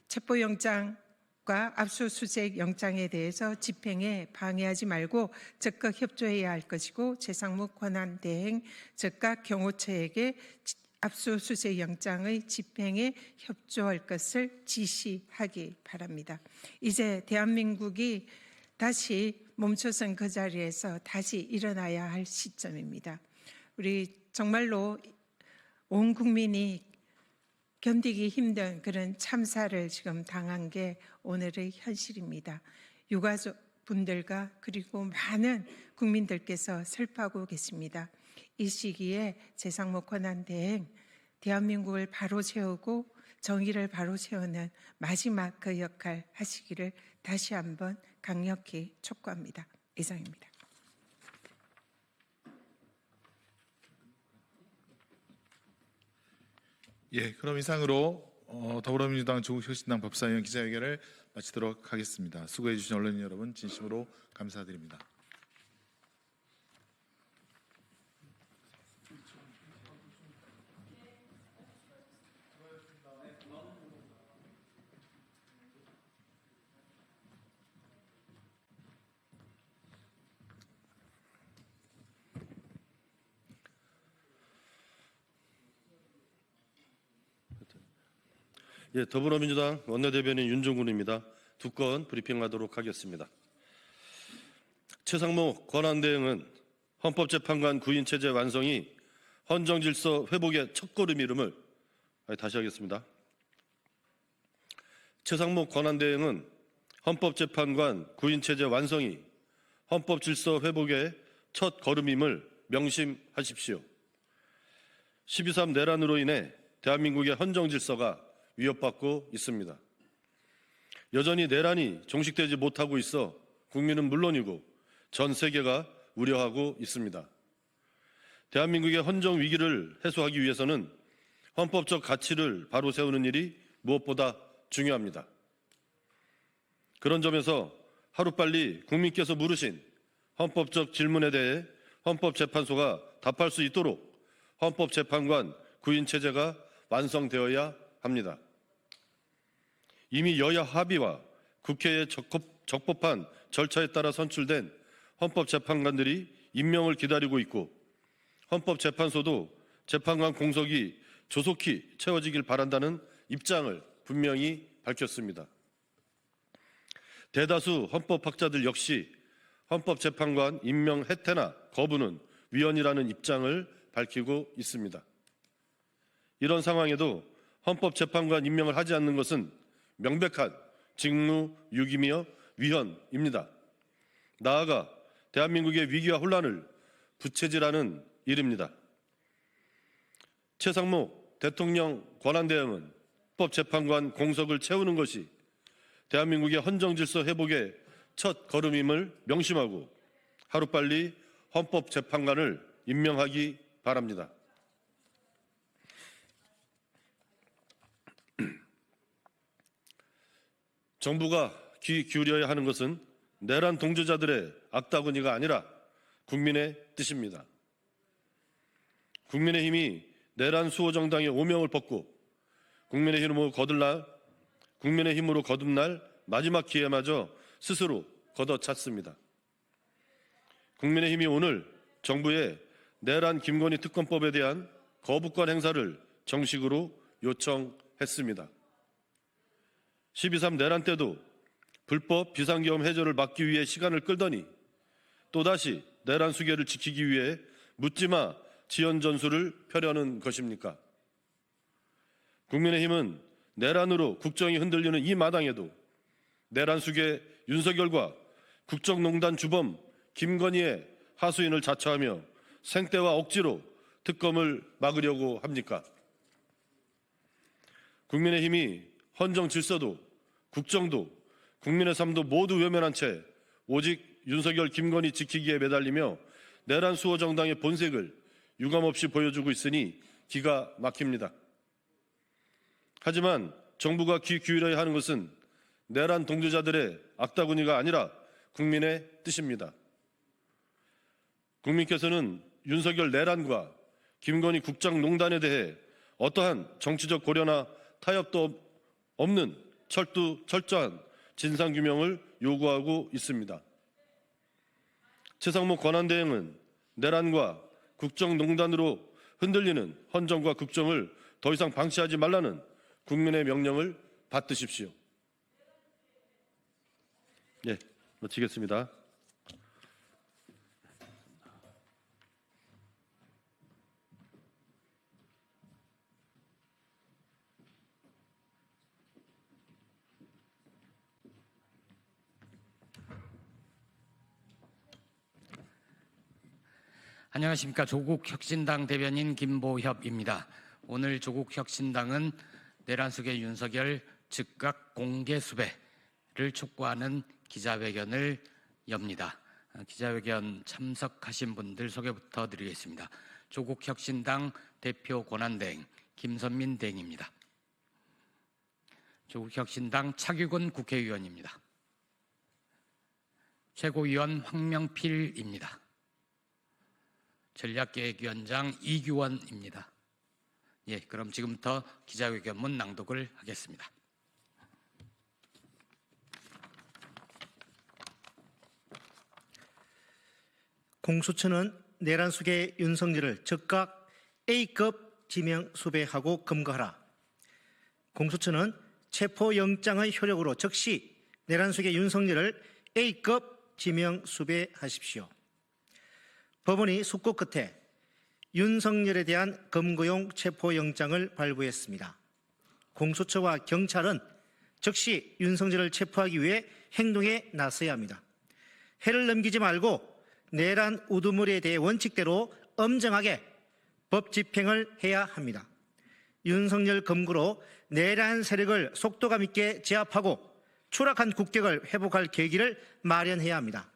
체포영장과 압수수색 영장에 대해서 집행에 방해하지 말고 적극 협조해야 할 것이고 최상목 권한대행 즉각 경호처에게 압수수색 영장의 집행에 협조할 것을 지시하기 바랍니다. 이제 대한민국이 다시 멈춰선 그 자리에서 다시 일어나야 할 시점입니다. 우리 정말로 온 국민이 견디기 힘든 그런 참사를 지금 당한 게 오늘의 현실입니다. 유가족분들과 그리고 많은 국민들께서 슬퍼하고 계십니다. 이 시기에 최상목 권한대행 대한민국을 바로 세우고 정의를 바로 세우는 마지막 그 역할 하시기를 다시 한번 강력히 촉구합니다. 이상입니다. 예, 그럼 이상으로 더불어민주당 조국혁신당 법사위원 기자회견을 마치도록 하겠습니다. 수고해 주신 언론인 여러분 진심으로 감사드립니다. 예, 더불어민주당 원내대변인 윤종군입니다. 두 건 브리핑하도록 하겠습니다. 최상목 권한대행은 헌법재판관 구인체제 완성이 헌정질서 회복의 첫걸음임을 다시 하겠습니다. 최상목 권한대행은 헌법재판관 구인체제 완성이 헌법질서 회복의 첫 걸음임을 명심하십시오. 12.3 내란으로 인해 대한민국의 헌정질서가 위협받고 있습니다. 여전히 내란이 종식되지 못하고 있어 국민은 물론이고 전 세계가 우려하고 있습니다. 대한민국의 헌정 위기를 해소하기 위해서는 헌법적 가치를 바로 세우는 일이 무엇보다 중요합니다. 그런 점에서 하루빨리 국민께서 물으신 헌법적 질문에 대해 헌법재판소가 답할 수 있도록 헌법재판관 구인체제가 완성되어야 합니다. 이미 여야 합의와 국회의 적법한 절차에 따라 선출된 헌법재판관들이 임명을 기다리고 있고 헌법재판소도 재판관 공석이 조속히 채워지길 바란다는 입장을 분명히 밝혔습니다. 대다수 헌법학자들 역시 헌법재판관 임명 해태나 거부는 위헌이라는 입장을 밝히고 있습니다. 이런 상황에도 헌법재판관 임명을 하지 않는 것은 명백한 직무유기며 위헌입니다. 나아가 대한민국의 위기와 혼란을 부채질하는 일입니다. 최상목 대통령 권한대행은 헌법재판관 공석을 채우는 것이 대한민국의 헌정질서 회복의 첫 걸음임을 명심하고 하루빨리 헌법재판관을 임명하기 바랍니다. 정부가 귀 기울여야 하는 것은 내란 동조자들의 악다구니가 아니라 국민의 뜻입니다. 국민의힘이 내란 수호 정당의 오명을 벗고 국민의힘으로 거듭날 마지막 기회마저 스스로 걷어찼습니다. 국민의힘이 오늘 정부의 내란 김건희 특검법에 대한 거부권 행사를 정식으로 요청했습니다. 12.3 내란 때도 불법 비상계엄 해제를 막기 위해 시간을 끌더니 또다시 내란 수계를 지키기 위해 묻지마 지연 전술을 펴려는 것입니까? 국민의힘은 내란으로 국정이 흔들리는 이 마당에도 내란 수계 윤석열과 국정농단 주범 김건희의 하수인을 자처하며 생떼와 억지로 특검을 막으려고 합니까? 국민의힘이 헌정 질서도 국정도 국민의 삶도 모두 외면한 채 오직 윤석열 김건희 지키기에 매달리며 내란 수호 정당의 본색을 유감없이 보여주고 있으니 기가 막힙니다. 하지만 정부가 귀 기울여야 하는 것은 내란 동조자들의 악다구니가 아니라 국민의 뜻입니다. 국민께서는 윤석열 내란과 김건희 국정농단에 대해 어떠한 정치적 고려나 타협도 없는 철저한 진상규명을 요구하고 있습니다. 최상목 권한대행은 내란과 국정농단으로 흔들리는 헌정과 국정을 더 이상 방치하지 말라는 국민의 명령을 받드십시오. 네, 마치겠습니다. 안녕하십니까. 조국혁신당 대변인 김보협입니다. 오늘 조국혁신당은 내란 속의 윤석열 즉각 공개 수배를 촉구하는 기자회견을 엽니다. 기자회견 참석하신 분들 소개부터 드리겠습니다. 조국혁신당 대표 권한대행 김선민 대행입니다. 조국혁신당 차규근 국회의원입니다. 최고위원 황명필입니다. 전략계획위원장 이규원입니다. 예, 그럼 지금부터 기자회견문 낭독을 하겠습니다. 공수처는 내란 속의 윤석열을 즉각 A급 지명 수배하고 검거하라. 공수처는 체포영장의 효력으로 즉시 내란 속의 윤석열을 A급 지명 수배하십시오. 법원이 숙고 끝에 윤석열에 대한 검거용 체포영장을 발부했습니다. 공수처와 경찰은 즉시 윤석열을 체포하기 위해 행동에 나서야 합니다. 해를 넘기지 말고 내란 우두머리에 대해 원칙대로 엄정하게 법 집행을 해야 합니다. 윤석열 검거로 내란 세력을 속도감 있게 제압하고 추락한 국격을 회복할 계기를 마련해야 합니다.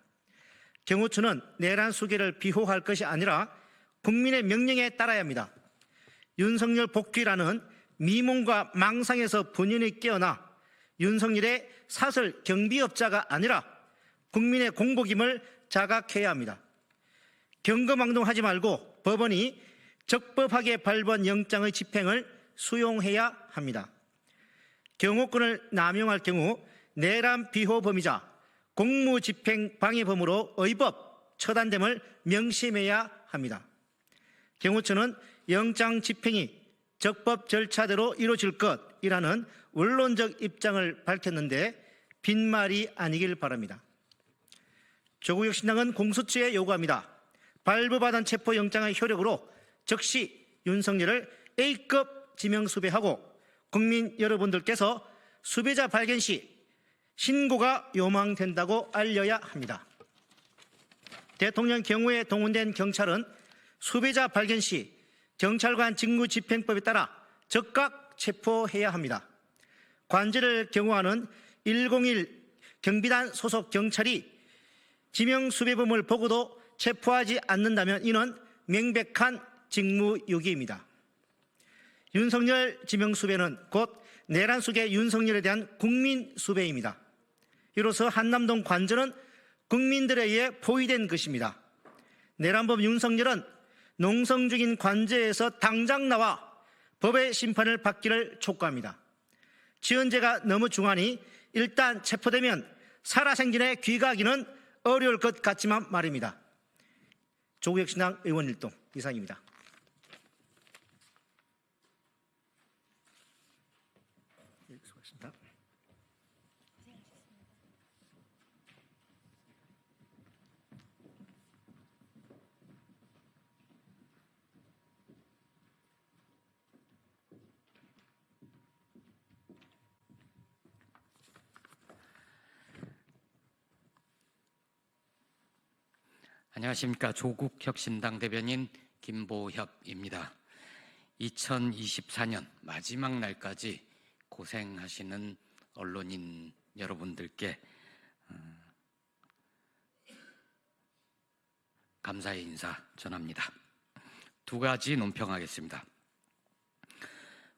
경호처는 내란 수계를 비호할 것이 아니라 국민의 명령에 따라야 합니다. 윤석열 복귀라는 미몽과 망상에서 본연이 깨어나 윤석열의 사설 경비업자가 아니라 국민의 공복임을 자각해야 합니다. 경거망동하지 말고 법원이 적법하게 발부한 영장의 집행을 수용해야 합니다. 경호권을 남용할 경우 내란 비호 범위자 공무집행 방해범으로 의법 처단됨을 명심해야 합니다. 경호처는 영장 집행이 적법 절차대로 이루어질 것이라는 원론적 입장을 밝혔는데 빈말이 아니길 바랍니다. 조국혁신당은 공수처에 요구합니다. 발부받은 체포영장의 효력으로 즉시 윤석열을 A급 지명수배하고 국민 여러분들께서 수배자 발견 시 신고가 요망된다고 알려야 합니다. 대통령 경호에 동원된 경찰은 수배자 발견 시 경찰관 직무집행법에 따라 즉각 체포해야 합니다. 관제를 경호하는 101 경비단 소속 경찰이 지명수배범을 보고도 체포하지 않는다면 이는 명백한 직무유기입니다. 윤석열 지명수배는 곧 내란 속의 윤석열에 대한 국민 수배입니다. 이로써 한남동 관저는 국민들에 의해 포위된 것입니다. 내란범 윤석열은 농성 중인 관저에서 당장 나와 법의 심판을 받기를 촉구합니다. 지은 죄가 너무 중하니 일단 체포되면 살아생전에 귀가하기는 어려울 것 같지만 말입니다. 조국혁신당 의원 일동 이상입니다. 수고하셨습니다. 안녕하십니까. 조국혁신당 대변인 김보협입니다. 2024년 마지막 날까지 고생하시는 언론인 여러분들께 감사의 인사 전합니다. 두 가지 논평하겠습니다.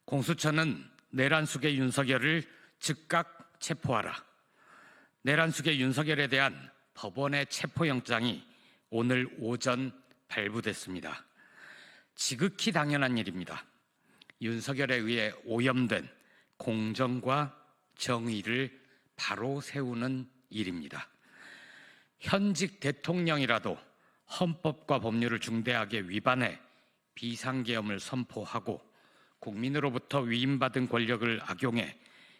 공수처는 내란 속의 윤석열을 즉각 체포하라. 내란 속의 윤석열에 대한 법원의 체포영장이 오늘 오전 발부됐습니다. 지극히 당연한 일입니다. 윤석열에 의해 오염된 공정과 정의를 바로 세우는 일입니다. 현직 대통령이라도 헌법과 법률을 중대하게 위반해 비상계엄을 선포하고 국민으로부터 위임받은 권력을 악용해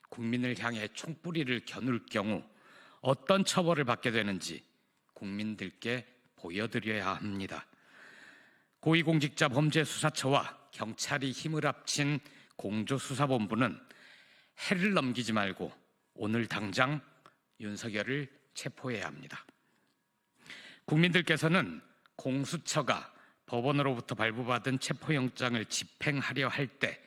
국민을 향해 총뿌리를 겨눌 경우 어떤 처벌을 받게 되는지 국민들께 보여드려야 합니다. 고위공직자범죄수사처와 경찰이 힘을 합친 공조수사본부는 해를 넘기지 말고 오늘 당장 윤석열을 체포해야 합니다. 국민들께서는 공수처가 법원으로부터 발부받은 체포영장을 집행하려 할 때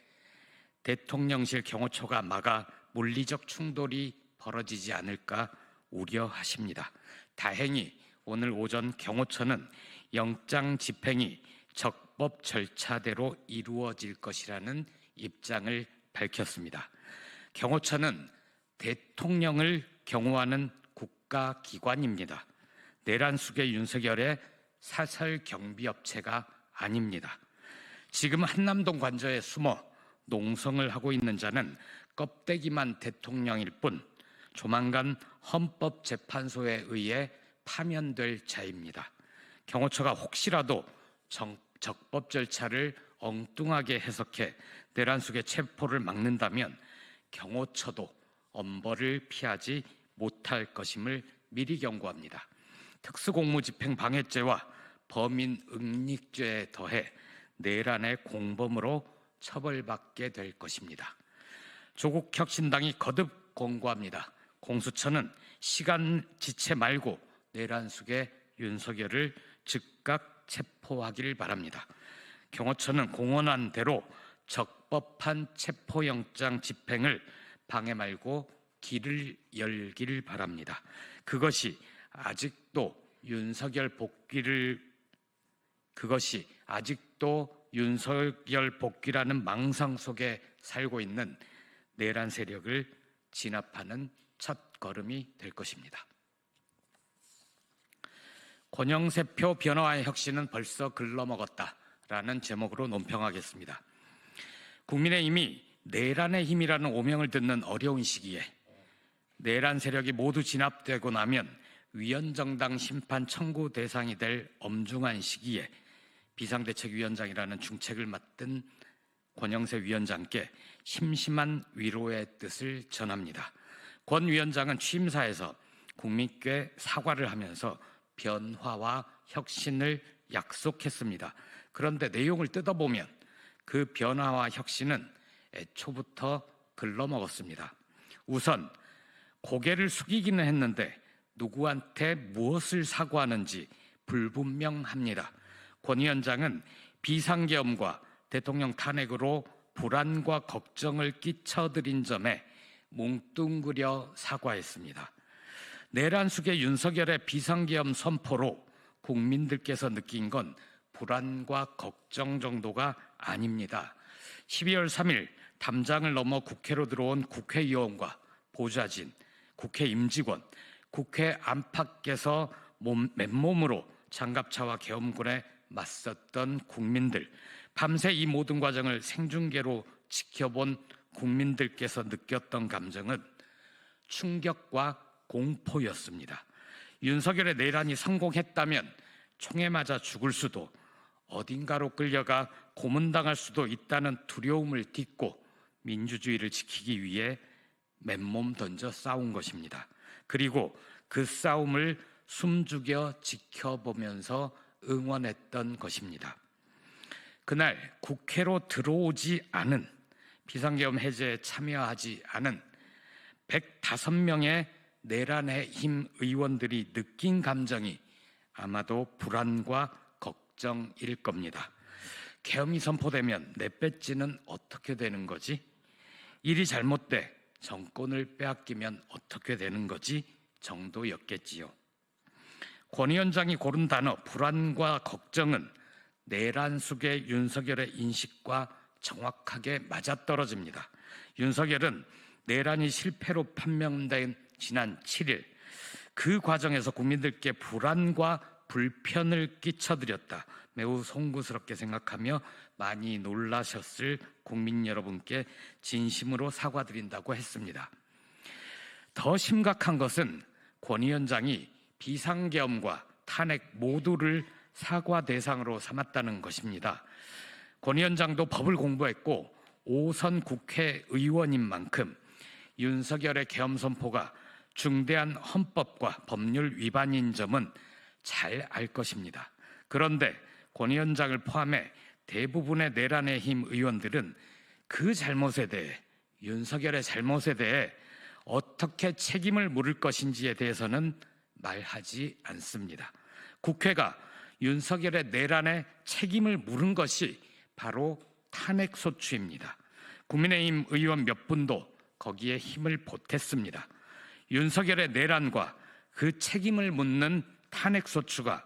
대통령실 경호처가 막아 물리적 충돌이 벌어지지 않을까 우려하십니다. 다행히 오늘 오전 경호처는 영장 집행이 적법 절차대로 이루어질 것이라는 입장을 밝혔습니다. 경호처는 대통령을 경호하는 국가기관입니다. 내란 속의 윤석열의 사설 경비업체가 아닙니다. 지금 한남동 관저에 숨어 농성을 하고 있는 자는 껍데기만 대통령일 뿐 조만간 헌법재판소에 의해 파면될 자입니다. 경호처가 혹시라도 적법 절차를 엉뚱하게 해석해 내란 속의 체포를 막는다면 경호처도 엄벌을 피하지 못할 것임을 미리 경고합니다. 특수공무집행 방해죄와 범인 응닉죄에 더해 내란의 공범으로 처벌받게 될 것입니다. 조국혁신당이 거듭 권고합니다. 공수처는 시간 지체 말고 내란 속의 윤석열을 즉각 체포하길 바랍니다. 경호처는 공언한 대로 적법한 체포영장 집행을 방해 말고 길을 열길 바랍니다. 그것이 아직도 윤석열 복귀라는 망상 속에 살고 있는 내란 세력을 진압하는 첫 걸음이 될 것입니다. 권영세표 변화의 혁신은 벌써 글러먹었다라는 제목으로 논평하겠습니다. 국민의힘이 내란의 힘이라는 오명을 듣는 어려운 시기에 내란 세력이 모두 진압되고 나면 위헌정당 심판 청구 대상이 될 엄중한 시기에 비상대책위원장이라는 중책을 맡은 권영세 위원장께 심심한 위로의 뜻을 전합니다. 권 위원장은 취임사에서 국민께 사과를 하면서 변화와 혁신을 약속했습니다. 그런데 내용을 뜯어보면 그 변화와 혁신은 애초부터 글러먹었습니다. 우선 고개를 숙이기는 했는데 누구한테 무엇을 사과하는지 불분명합니다. 권 위원장은 비상계엄과 대통령 탄핵으로 불안과 걱정을 끼쳐드린 점에 뭉뚱그려 사과했습니다. 내란 속의 윤석열의 비상계엄 선포로 국민들께서 느낀 건 불안과 걱정 정도가 아닙니다. 12월 3일 담장을 넘어 국회로 들어온 국회의원과 보좌진, 국회 임직원, 국회 안팎에서 맨몸으로 장갑차와 계엄군에 맞섰던 국민들, 밤새 이 모든 과정을 생중계로 지켜본 국민들께서 느꼈던 감정은 충격과 공포였습니다. 윤석열의 내란이 성공했다면 총에 맞아 죽을 수도, 어딘가로 끌려가 고문당할 수도 있다는 두려움을 딛고 민주주의를 지키기 위해 맨몸 던져 싸운 것입니다. 그리고 그 싸움을 숨죽여 지켜보면서 응원했던 것입니다. 그날 국회로 들어오지 않은, 비상계엄 해제에 참여하지 않은 105명의 내란의 힘 의원들이 느낀 감정이 아마도 불안과 걱정일 겁니다. 계엄이 선포되면 내 배지는 어떻게 되는 거지? 일이 잘못돼 정권을 빼앗기면 어떻게 되는 거지? 정도였겠지요. 권 위원장이 고른 단어 불안과 걱정은 내란 속의 윤석열의 인식과 정확하게 맞아떨어집니다. 윤석열은 내란이 실패로 판명된 지난 7일 그 과정에서 국민들께 불안과 불편을 끼쳐드렸다. 매우 송구스럽게 생각하며 많이 놀라셨을 국민 여러분께 진심으로 사과드린다고 했습니다. 더 심각한 것은 권 위원장이 비상계엄과 탄핵 모두를 사과 대상으로 삼았다는 것입니다. 권 위원장도 법을 공부했고 5선 국회의원인 만큼 윤석열의 계엄 선포가 중대한 헌법과 법률 위반인 점은 잘 알 것입니다. 그런데 권 위원장을 포함해 대부분의 내란의 힘 의원들은 그 잘못에 대해, 윤석열의 잘못에 대해 어떻게 책임을 물을 것인지에 대해서는 말하지 않습니다. 국회가 윤석열의 내란에 책임을 물은 것이 바로 탄핵소추입니다. 국민의힘 의원 몇 분도 거기에 힘을 보탰습니다. 윤석열의 내란과 그 책임을 묻는 탄핵소추가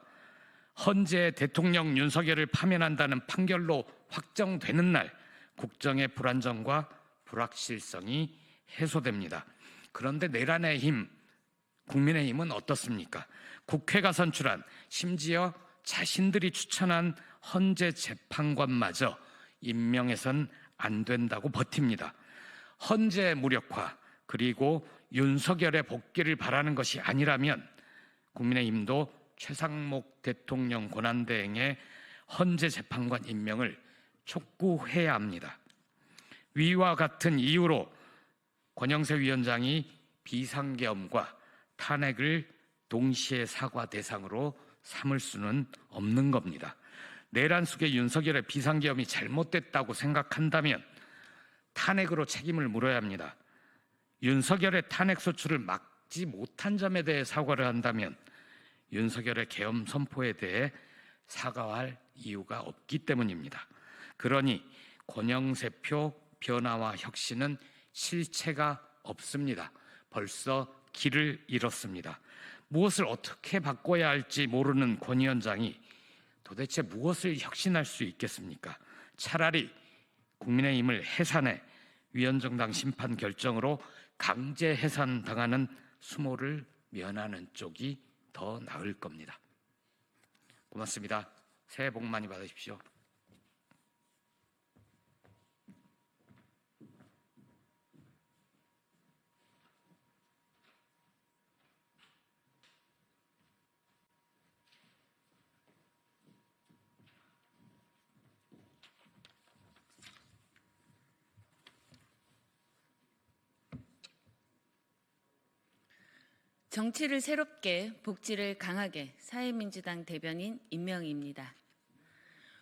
헌재 대통령 윤석열을 파면한다는 판결로 확정되는 날 국정의 불안정과 불확실성이 해소됩니다. 그런데 내란의 힘, 국민의힘은 어떻습니까? 국회가 선출한, 심지어 자신들이 추천한 헌재 재판관마저 임명해선 안 된다고 버팁니다. 헌재 무력화 그리고 윤석열의 복귀를 바라는 것이 아니라면 국민의힘도 최상목 대통령 권한대행의 헌재 재판관 임명을 촉구해야 합니다. 위와 같은 이유로 권영세 위원장이 비상계엄과 탄핵을 동시에 사과 대상으로 삼을 수는 없는 겁니다. 내란 속의 윤석열의 비상계엄이 잘못됐다고 생각한다면 탄핵으로 책임을 물어야 합니다. 윤석열의 탄핵 소추를 막지 못한 점에 대해 사과를 한다면 윤석열의 계엄 선포에 대해 사과할 이유가 없기 때문입니다. 그러니 권영세표 변화와 혁신은 실체가 없습니다. 벌써 길을 잃었습니다. 무엇을 어떻게 바꿔야 할지 모르는 권 위원장이 도대체 무엇을 혁신할 수 있겠습니까? 차라리 국민의힘을 해산해 위헌정당 심판 결정으로 강제 해산당하는 수모를 면하는 쪽이 더 나을 겁니다. 고맙습니다. 새해 복 많이 받으십시오. 정치를 새롭게, 복지를 강하게, 사회민주당 대변인 임명희입니다.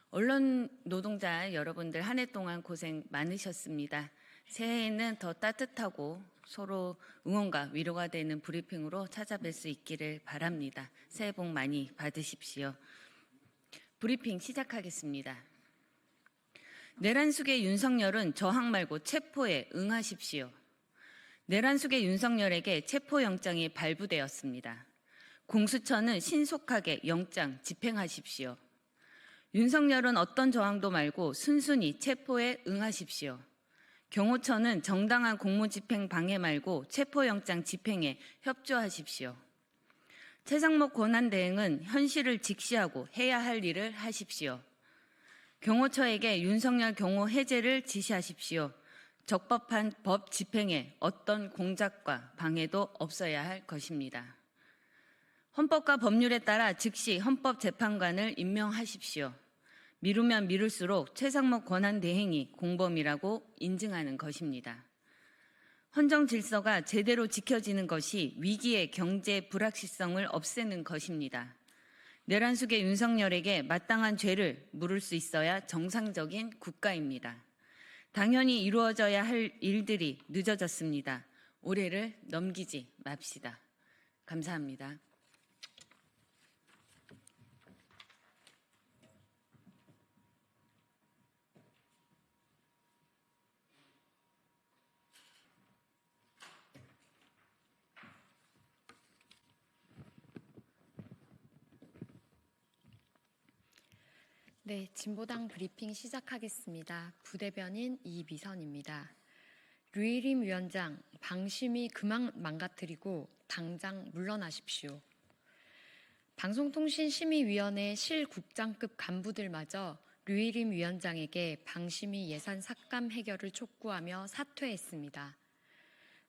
언론 노동자 여러분들 한 해 동안 고생 많으셨습니다. 새해에는 더 따뜻하고 서로 응원과 위로가 되는 브리핑으로 찾아뵐 수 있기를 바랍니다. 새해 복 많이 받으십시오. 브리핑 시작하겠습니다. 내란 속의 윤석열은 저항 말고 체포에 응하십시오. 내란 속의 윤석열에게 체포영장이 발부되었습니다. 공수처는 신속하게 영장 집행하십시오. 윤석열은 어떤 저항도 말고 순순히 체포에 응하십시오. 경호처는 정당한 공무집행 방해 말고 체포영장 집행에 협조하십시오. 최상목 권한대행은 현실을 직시하고 해야 할 일을 하십시오. 경호처에게 윤석열 경호 해제를 지시하십시오. 적법한 법 집행에 어떤 공작과 방해도 없어야 할 것입니다. 헌법과 법률에 따라 즉시 헌법재판관을 임명하십시오. 미루면 미룰수록 최상목 권한대행이 공범이라고 인증하는 것입니다. 헌정 질서가 제대로 지켜지는 것이 위기의 경제 불확실성을 없애는 것입니다. 내란 속의 윤석열에게 마땅한 죄를 물을 수 있어야 정상적인 국가입니다. 당연히 이루어져야 할 일들이 늦어졌습니다. 올해를 넘기지 맙시다. 감사합니다. 네, 진보당 브리핑 시작하겠습니다. 부대변인 이미선입니다. 류일임 위원장, 방심이 그만 망가뜨리고 당장 물러나십시오. 방송통신심의위원회 실국장급 간부들마저 류일임 위원장에게 방심위 예산 삭감 해결을 촉구하며 사퇴했습니다.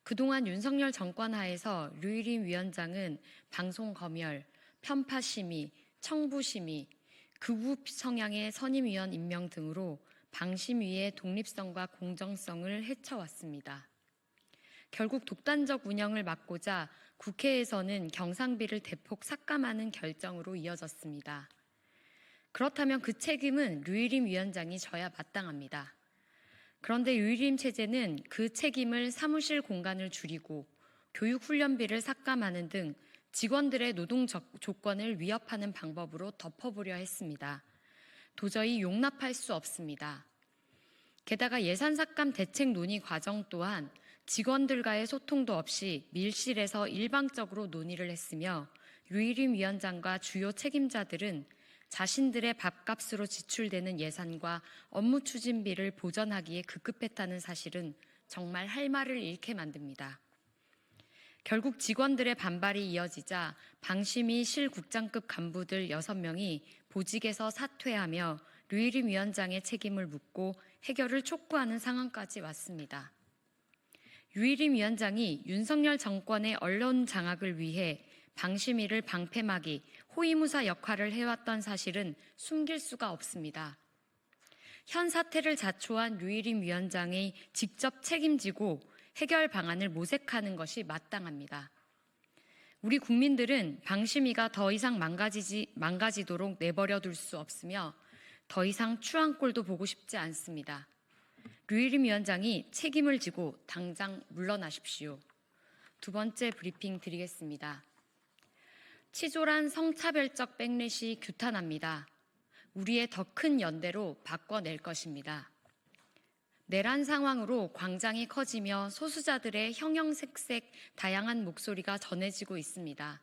그동안 윤석열 정권 하에서 류일임 위원장은 방송검열, 편파심의, 청부심의, 극우 성향의 선임위원 임명 등으로 방심위의 독립성과 공정성을 해쳐왔습니다. 결국 독단적 운영을 막고자 국회에서는 경상비를 대폭 삭감하는 결정으로 이어졌습니다. 그렇다면 그 책임은 류일임 위원장이 져야 마땅합니다. 그런데 류일임 체제는 그 책임을 사무실 공간을 줄이고 교육훈련비를 삭감하는 등 직원들의 노동 조건을 위협하는 방법으로 덮어보려 했습니다. 도저히 용납할 수 없습니다. 게다가 예산 삭감 대책 논의 과정 또한 직원들과의 소통도 없이 밀실에서 일방적으로 논의를 했으며 류일임 위원장과 주요 책임자들은 자신들의 밥값으로 지출되는 예산과 업무 추진비를 보전하기에 급급했다는 사실은 정말 할 말을 잃게 만듭니다. 결국 직원들의 반발이 이어지자 방심위 실국장급 간부들 6명이 보직에서 사퇴하며 류일임 위원장의 책임을 묻고 해결을 촉구하는 상황까지 왔습니다. 류일임 위원장이 윤석열 정권의 언론 장악을 위해 방심위를 방패막이, 호위무사 역할을 해왔던 사실은 숨길 수가 없습니다. 현 사태를 자초한 류일임 위원장이 직접 책임지고 해결 방안을 모색하는 것이 마땅합니다. 우리 국민들은 방심위가 더 이상 망가지도록 내버려 둘 수 없으며 더 이상 추한 꼴도 보고 싶지 않습니다. 류일임 위원장이 책임을 지고 당장 물러나십시오. 두 번째 브리핑 드리겠습니다. 치졸한 성차별적 백렛이 규탄합니다. 우리의 더 큰 연대로 바꿔낼 것입니다. 내란 상황으로 광장이 커지며 소수자들의 형형색색 다양한 목소리가 전해지고 있습니다.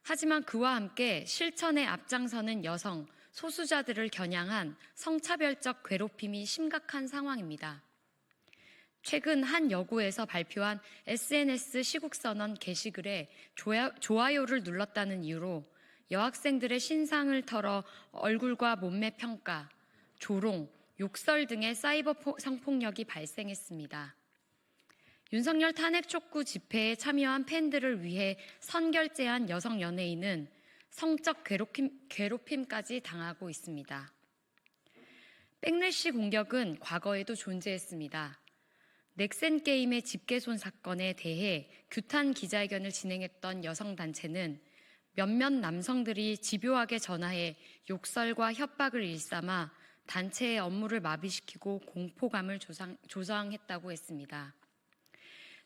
하지만 그와 함께 실천에 앞장서는 여성, 소수자들을 겨냥한 성차별적 괴롭힘이 심각한 상황입니다. 최근 한 여고에서 발표한 SNS 시국선언 게시글에 좋아요를 눌렀다는 이유로 여학생들의 신상을 털어 얼굴과 몸매 평가, 조롱, 욕설 등의 사이버 성폭력이 발생했습니다. 윤석열 탄핵 촉구 집회에 참여한 팬들을 위해 선결제한 여성 연예인은 성적 괴롭힘까지 당하고 있습니다. 백래시 공격은 과거에도 존재했습니다. 넥센 게임의 집계손 사건에 대해 규탄 기자회견을 진행했던 여성단체는 몇몇 남성들이 집요하게 전화해 욕설과 협박을 일삼아 단체의 업무를 마비시키고 공포감을 조장했다고 했습니다.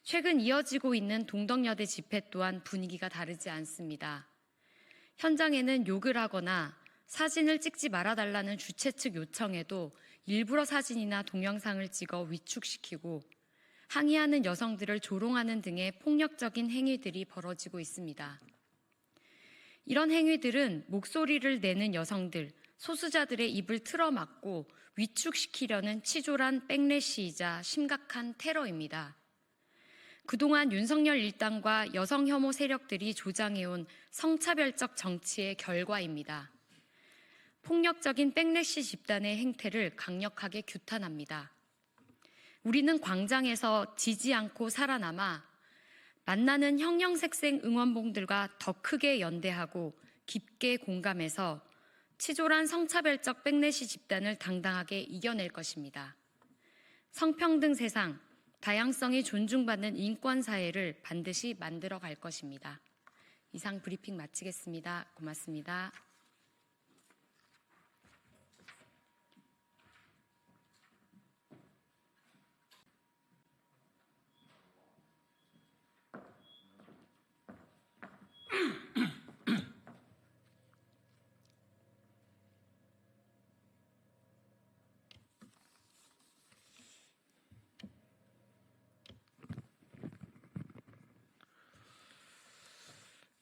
최근 이어지고 있는 동덕여대 집회 또한 분위기가 다르지 않습니다. 현장에는 욕을 하거나 사진을 찍지 말아달라는 주최 측 요청에도 일부러 사진이나 동영상을 찍어 위축시키고 항의하는 여성들을 조롱하는 등의 폭력적인 행위들이 벌어지고 있습니다. 이런 행위들은 목소리를 내는 여성들, 소수자들의 입을 틀어막고 위축시키려는 치졸한 백래시이자 심각한 테러입니다. 그동안 윤석열 일당과 여성 혐오 세력들이 조장해온 성차별적 정치의 결과입니다. 폭력적인 백래시 집단의 행태를 강력하게 규탄합니다. 우리는 광장에서 지지 않고 살아남아 만나는 형형색색 응원봉들과 더 크게 연대하고 깊게 공감해서 치졸한 성차별적 백래시 집단을 당당하게 이겨낼 것입니다. 성평등 세상, 다양성이 존중받는 인권사회를 반드시 만들어 갈 것입니다. 이상 브리핑 마치겠습니다. 고맙습니다.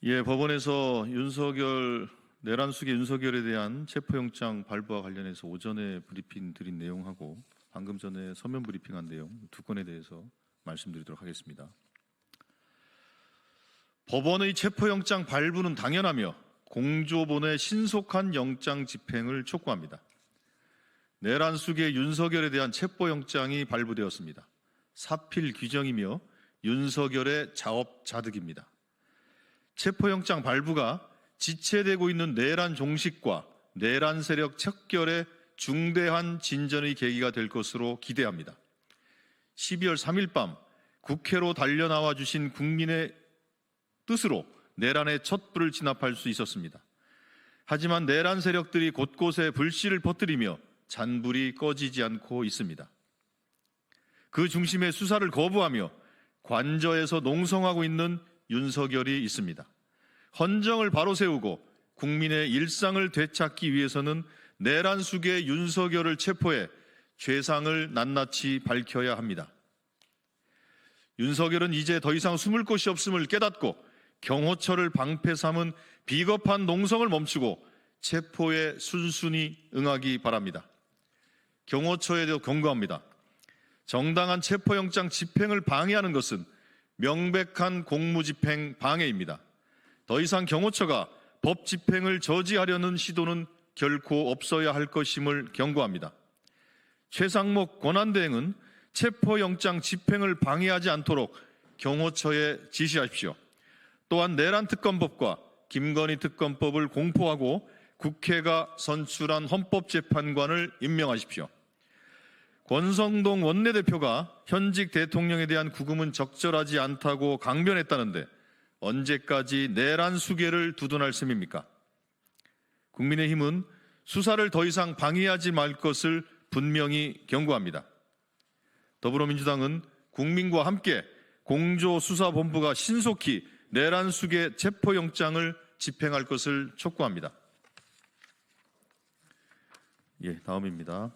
예, 법원에서 내란 수계 윤석열에 대한 체포영장 발부와 관련해서 오전에 브리핑 드린 내용하고 방금 전에 서면 브리핑한 내용 두 건에 대해서 말씀드리도록 하겠습니다. 법원의 체포영장 발부는 당연하며 공조본의 신속한 영장 집행을 촉구합니다. 내란 수계 윤석열에 대한 체포영장이 발부되었습니다. 사필 규정이며 윤석열의 자업자득입니다. 체포영장 발부가 지체되고 있는 내란 종식과 내란 세력 척결에 중대한 진전의 계기가 될 것으로 기대합니다. 12월 3일 밤 국회로 달려나와 주신 국민의 뜻으로 내란의 촛불을 진압할 수 있었습니다. 하지만 내란 세력들이 곳곳에 불씨를 퍼뜨리며 잔불이 꺼지지 않고 있습니다. 그 중심에 수사를 거부하며 관저에서 농성하고 있는 윤석열이 있습니다. 헌정을 바로 세우고 국민의 일상을 되찾기 위해서는 내란 수계 윤석열을 체포해 죄상을 낱낱이 밝혀야 합니다. 윤석열은 이제 더 이상 숨을 곳이 없음을 깨닫고 경호처를 방패 삼은 비겁한 농성을 멈추고 체포에 순순히 응하기 바랍니다. 경호처에도 경고합니다. 정당한 체포영장 집행을 방해하는 것은 명백한 공무집행 방해입니다. 더 이상 경호처가 법 집행을 저지하려는 시도는 결코 없어야 할 것임을 경고합니다. 최상목 권한대행은 체포영장 집행을 방해하지 않도록 경호처에 지시하십시오. 또한 내란특검법과 김건희 특검법을 공포하고 국회가 선출한 헌법재판관을 임명하십시오. 권성동 원내대표가 현직 대통령에 대한 구금은 적절하지 않다고 강변했다는데 언제까지 내란 수계를 두둔할 셈입니까? 국민의힘은 수사를 더 이상 방해하지 말 것을 분명히 경고합니다. 더불어민주당은 국민과 함께 공조수사본부가 신속히 내란 수계 체포영장을 집행할 것을 촉구합니다. 다음입니다.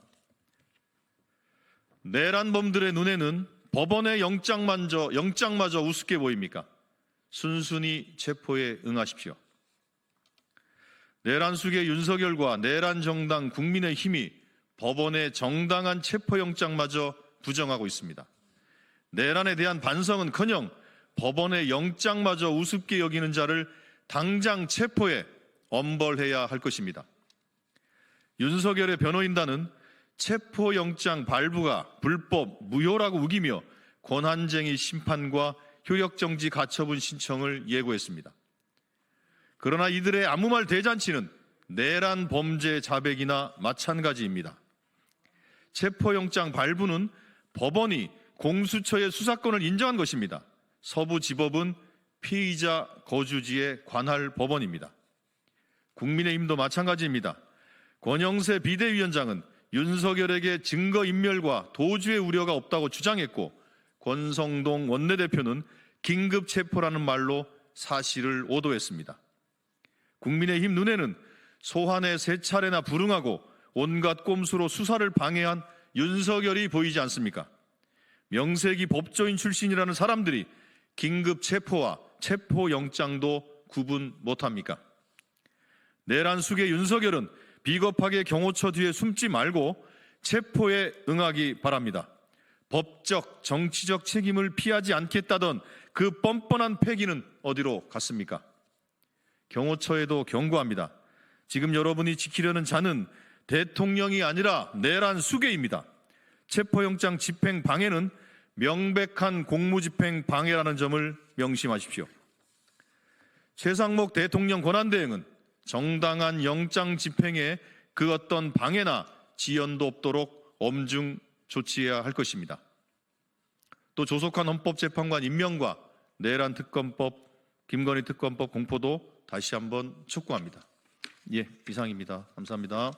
내란범들의 눈에는 법원의 영장마저 우습게 보입니까? 순순히 체포에 응하십시오. 내란 수계 윤석열과 내란 정당 국민의힘이 법원의 정당한 체포영장마저 부정하고 있습니다. 내란에 대한 반성은커녕 법원의 영장마저 우습게 여기는 자를 당장 체포해 엄벌해야 할 것입니다. 윤석열의 변호인단은 체포영장 발부가 불법, 무효라고 우기며 권한쟁의 심판과 효력정지 가처분 신청을 예고했습니다. 그러나 이들의 아무 말 대잔치는 내란 범죄 자백이나 마찬가지입니다. 체포영장 발부는 법원이 공수처의 수사권을 인정한 것입니다. 서부지법은 피의자 거주지에 관할 법원입니다. 국민의힘도 마찬가지입니다. 권영세 비대위원장은 윤석열에게 증거인멸과 도주의 우려가 없다고 주장했고 권성동 원내대표는 긴급 체포라는 말로 사실을 오도했습니다. 국민의힘 눈에는 소환에 3차례나 불응하고 온갖 꼼수로 수사를 방해한 윤석열이 보이지 않습니까? 명색이 법조인 출신이라는 사람들이 긴급 체포와 체포영장도 구분 못합니까? 내란 수계 윤석열은 비겁하게 경호처 뒤에 숨지 말고 체포에 응하기 바랍니다. 법적, 정치적 책임을 피하지 않겠다던 그 뻔뻔한 패기는 어디로 갔습니까? 경호처에도 경고합니다. 지금 여러분이 지키려는 자는 대통령이 아니라 내란 수괴입니다. 체포영장 집행 방해는 명백한 공무집행 방해라는 점을 명심하십시오. 최상목 대통령 권한대행은 정당한 영장 집행에 그 어떤 방해나 지연도 없도록 엄중 조치해야 할 것입니다. 또 조속한 헌법재판관 임명과 내란 특검법, 김건희 특검법 공포도 다시 한번 촉구합니다. 예, 이상입니다. 감사합니다.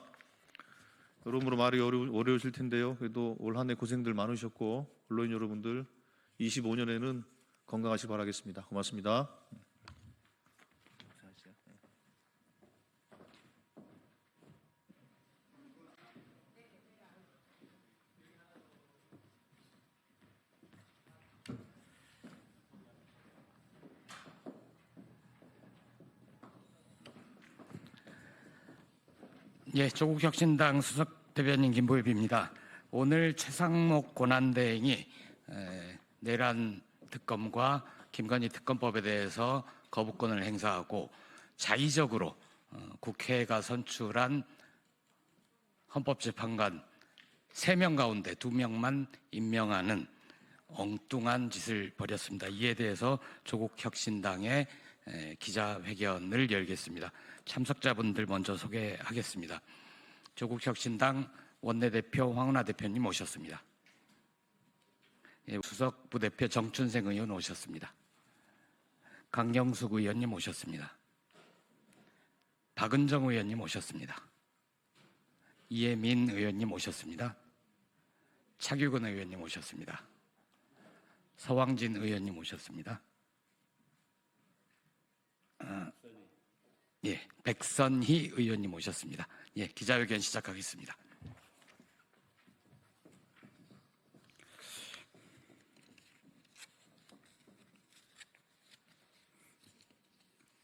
여러모로 말이 어려우실 텐데요. 그래도 올 한 해 고생들 많으셨고 언론인 여러분들 25년에는 건강하시기 바라겠습니다. 고맙습니다. 예, 조국혁신당 수석대변인 김보엽입니다. 오늘 최상목 권한대행이 내란 특검과 김건희 특검법에 대해서 거부권을 행사하고 자의적으로 국회가 선출한 헌법재판관 3명 가운데 2명만 임명하는 엉뚱한 짓을 벌였습니다. 이에 대해서 조국혁신당의 기자회견을 열겠습니다. 참석자분들 먼저 소개하겠습니다. 조국혁신당 원내대표 황운하 대표님 오셨습니다. 수석 부대표 정춘생 의원 오셨습니다. 강영숙 의원님 오셨습니다. 박은정 의원님 오셨습니다. 이혜민 의원님 오셨습니다. 차규근 의원님 오셨습니다. 서왕진 의원님 오셨습니다. 예, 백선희 의원님 오셨습니다. 예, 기자회견 시작하겠습니다.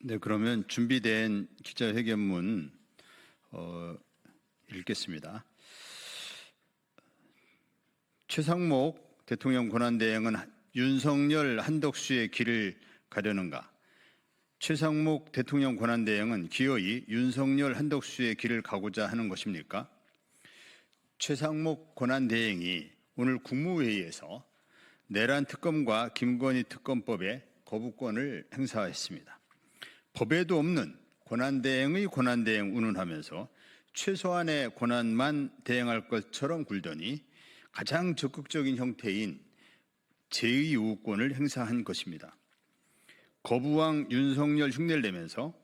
네, 그러면 준비된 기자회견문 읽겠습니다. 최상목 대통령 권한대행은 윤석열, 한덕수의 길을 가려는가? 최상목 대통령 권한대행은 기어이 윤석열, 한덕수의 길을 가고자 하는 것입니까? 최상목 권한대행이 오늘 국무회의에서 내란 특검과 김건희 특검법에 거부권을 행사했습니다. 법에도 없는 권한대행의 권한대행 운운하면서 최소한의 권한만 대행할 것처럼 굴더니 가장 적극적인 형태인 제2우권을 행사한 것입니다. 거부왕 윤석열 흉내를 내면서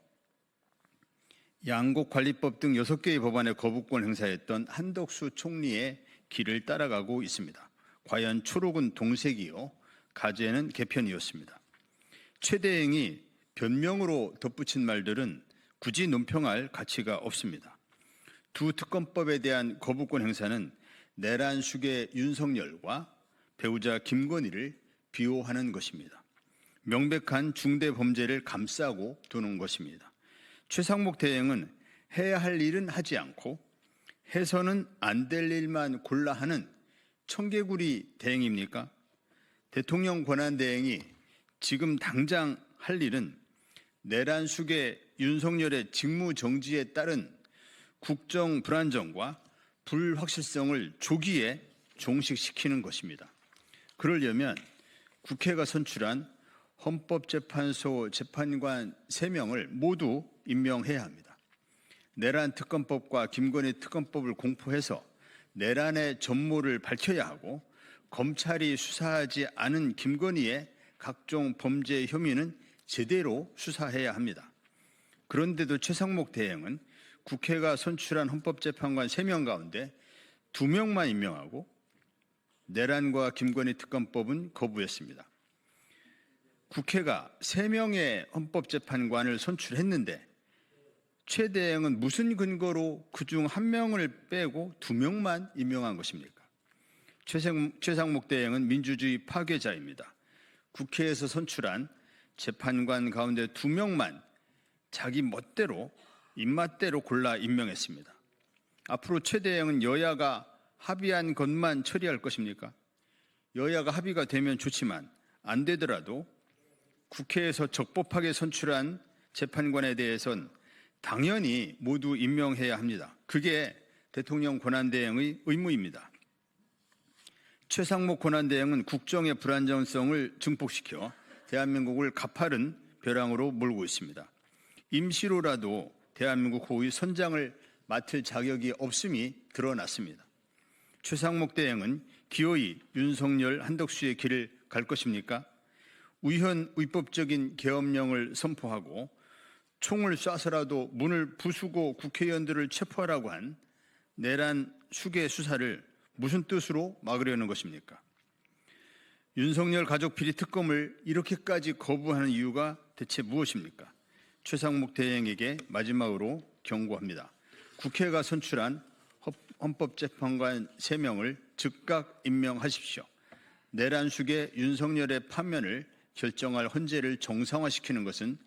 양곡관리법 등 6개의 법안에 거부권 행사했던 한덕수 총리의 길을 따라가고 있습니다. 과연 초록은 동색이요, 가재는 개편이었습니다. 최 대행이 변명으로 덧붙인 말들은 굳이 논평할 가치가 없습니다. 두 특검법에 대한 거부권 행사는 내란 수괴 윤석열과 배우자 김건희를 비호하는 것입니다. 명백한 중대 범죄를 감싸고 두는 것입니다. 최상목 대행은 해야 할 일은 하지 않고 해서는 안 될 일만 골라 하는 청개구리 대행입니까? 대통령 권한 대행이 지금 당장 할 일은 내란 수괴 윤석열의 직무 정지에 따른 국정 불안정과 불확실성을 조기에 종식시키는 것입니다. 그러려면 국회가 선출한 헌법재판소 재판관 3명을 모두 임명해야 합니다. 내란 특검법과 김건희 특검법을 공포해서 내란의 전모를 밝혀야 하고 검찰이 수사하지 않은 김건희의 각종 범죄 혐의는 제대로 수사해야 합니다. 그런데도 최상목 대행은 국회가 선출한 헌법재판관 3명 가운데 2명만 임명하고 내란과 김건희 특검법은 거부했습니다. 국회가 3명의 헌법재판관을 선출했는데 최 대행은 무슨 근거로 그중 1명을 빼고 2명만 임명한 것입니까? 최상목 대행은 민주주의 파괴자입니다. 국회에서 선출한 재판관 가운데 2명만 자기 멋대로 입맛대로 골라 임명했습니다. 앞으로 최 대행은 여야가 합의한 것만 처리할 것입니까? 여야가 합의가 되면 좋지만 안 되더라도 국회에서 적법하게 선출한 재판관에 대해선 당연히 모두 임명해야 합니다. 그게 대통령 권한대행의 의무입니다. 최상목 권한대행은 국정의 불안정성을 증폭시켜 대한민국을 가파른 벼랑으로 몰고 있습니다. 임시로라도 대한민국 고위 선장을 맡을 자격이 없음이 드러났습니다. 최상목 대행은 기어이 윤석열, 한덕수의 길을 갈 것입니까? 우현 의법적인 계엄령을 선포하고 총을 쏴서라도 문을 부수고 국회의원들을 체포하라고 한 내란 수계 수사를 무슨 뜻으로 막으려는 것입니까? 윤석열 가족 비리 특검을 이렇게까지 거부하는 이유가 대체 무엇입니까? 최상목 대행에게 마지막으로 경고합니다. 국회가 선출한 헌법재판관 3명을 즉각 임명하십시오. 내란 수계 윤석열의 파면을 결정할 헌재를 정상화시키는 것은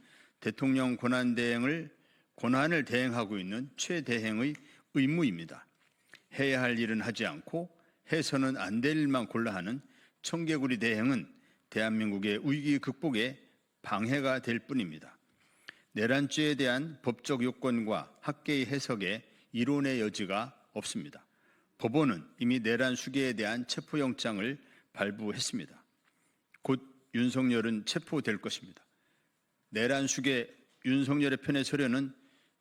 대통령 권한을 대행하고 있는 최대행의 의무입니다. 해야 할 일은 하지 않고 해서는 안 될 일만 골라 하는 청개구리 대행은 대한민국의 위기 극복에 방해가 될 뿐입니다. 내란죄에 대한 법적 요건과 학계의 해석에 이론의 여지가 없습니다. 법원은 이미 내란 수계에 대한 체포영장을 발부했습니다. 곧 윤석열은 체포될 것입니다. 내란 수계 윤석열의 편에 서려는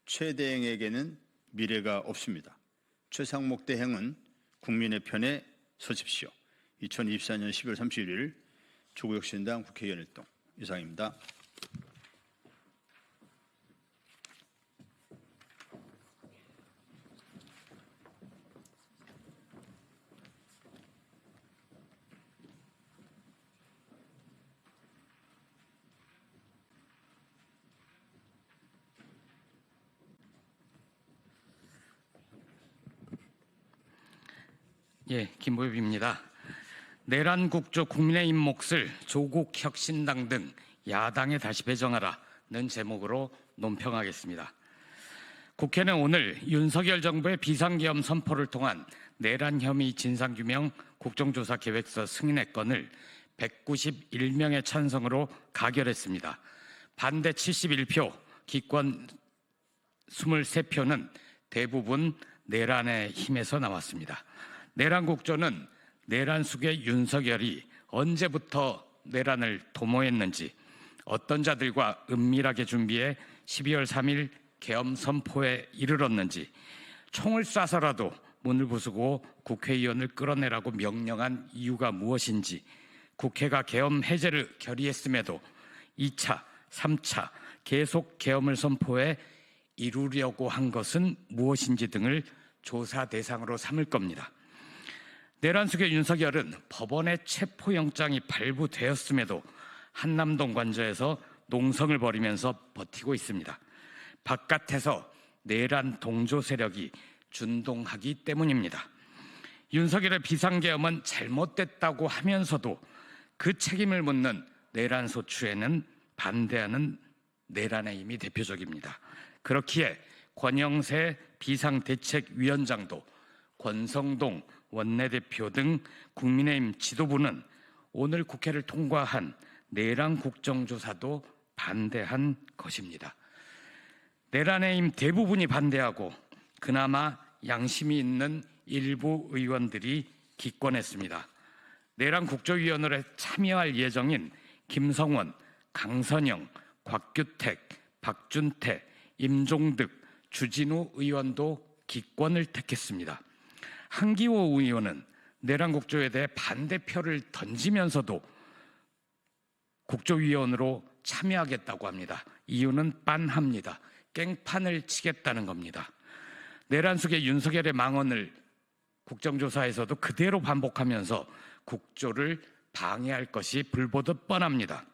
최 대행에게는 미래가 없습니다. 최상목 대행은 국민의 편에 서십시오. 2024년 12월 31일 조국혁신당 국회의원 활동 이상입니다. 예, 김보엽입니다. 내란 국조 국민의힘 몫을 조국 혁신당 등 야당에 다시 배정하라는 제목으로 논평하겠습니다. 국회는 오늘 윤석열 정부의 비상계엄 선포를 통한 내란 혐의 진상규명 국정조사 계획서 승인의 건을 191명의 찬성으로 가결했습니다. 반대 71표, 기권 23표는 대부분 내란의 힘에서 나왔습니다. 내란 국조는 내란 수계 윤석열이 언제부터 내란을 도모했는지, 어떤 자들과 은밀하게 준비해 12월 3일 계엄 선포에 이르렀는지, 총을 쏴서라도 문을 부수고 국회의원을 끌어내라고 명령한 이유가 무엇인지, 국회가 계엄 해제를 결의했음에도 2차, 3차 계속 계엄을 선포해 이루려고 한 것은 무엇인지 등을 조사 대상으로 삼을 겁니다. 내란 수계 윤석열은 법원의 체포영장이 발부되었음에도 한남동 관저에서 농성을 벌이면서 버티고 있습니다. 바깥에서 내란 동조 세력이 준동하기 때문입니다. 윤석열의 비상계엄은 잘못됐다고 하면서도 그 책임을 묻는 내란 소추에는 반대하는 내란의 힘이 대표적입니다. 그렇기에 권영세 비상대책위원장도 권성동 원내대표 등 국민의힘 지도부는 오늘 국회를 통과한 내란 국정조사도 반대한 것입니다. 내란의 힘 대부분이 반대하고 그나마 양심이 있는 일부 의원들이 기권했습니다. 내란 국조위원회에 참여할 예정인 김성원, 강선영, 곽규택, 박준태, 임종득, 주진우 의원도 기권을 택했습니다. 한기호 의원은 내란 국조에 대해 반대표를 던지면서도 국조위원으로 참여하겠다고 합니다. 이유는 빤합니다. 깽판을 치겠다는 겁니다. 내란 수계 윤석열의 망언을 국정조사에서도 그대로 반복하면서 국조를 방해할 것이 불보듯 뻔합니다.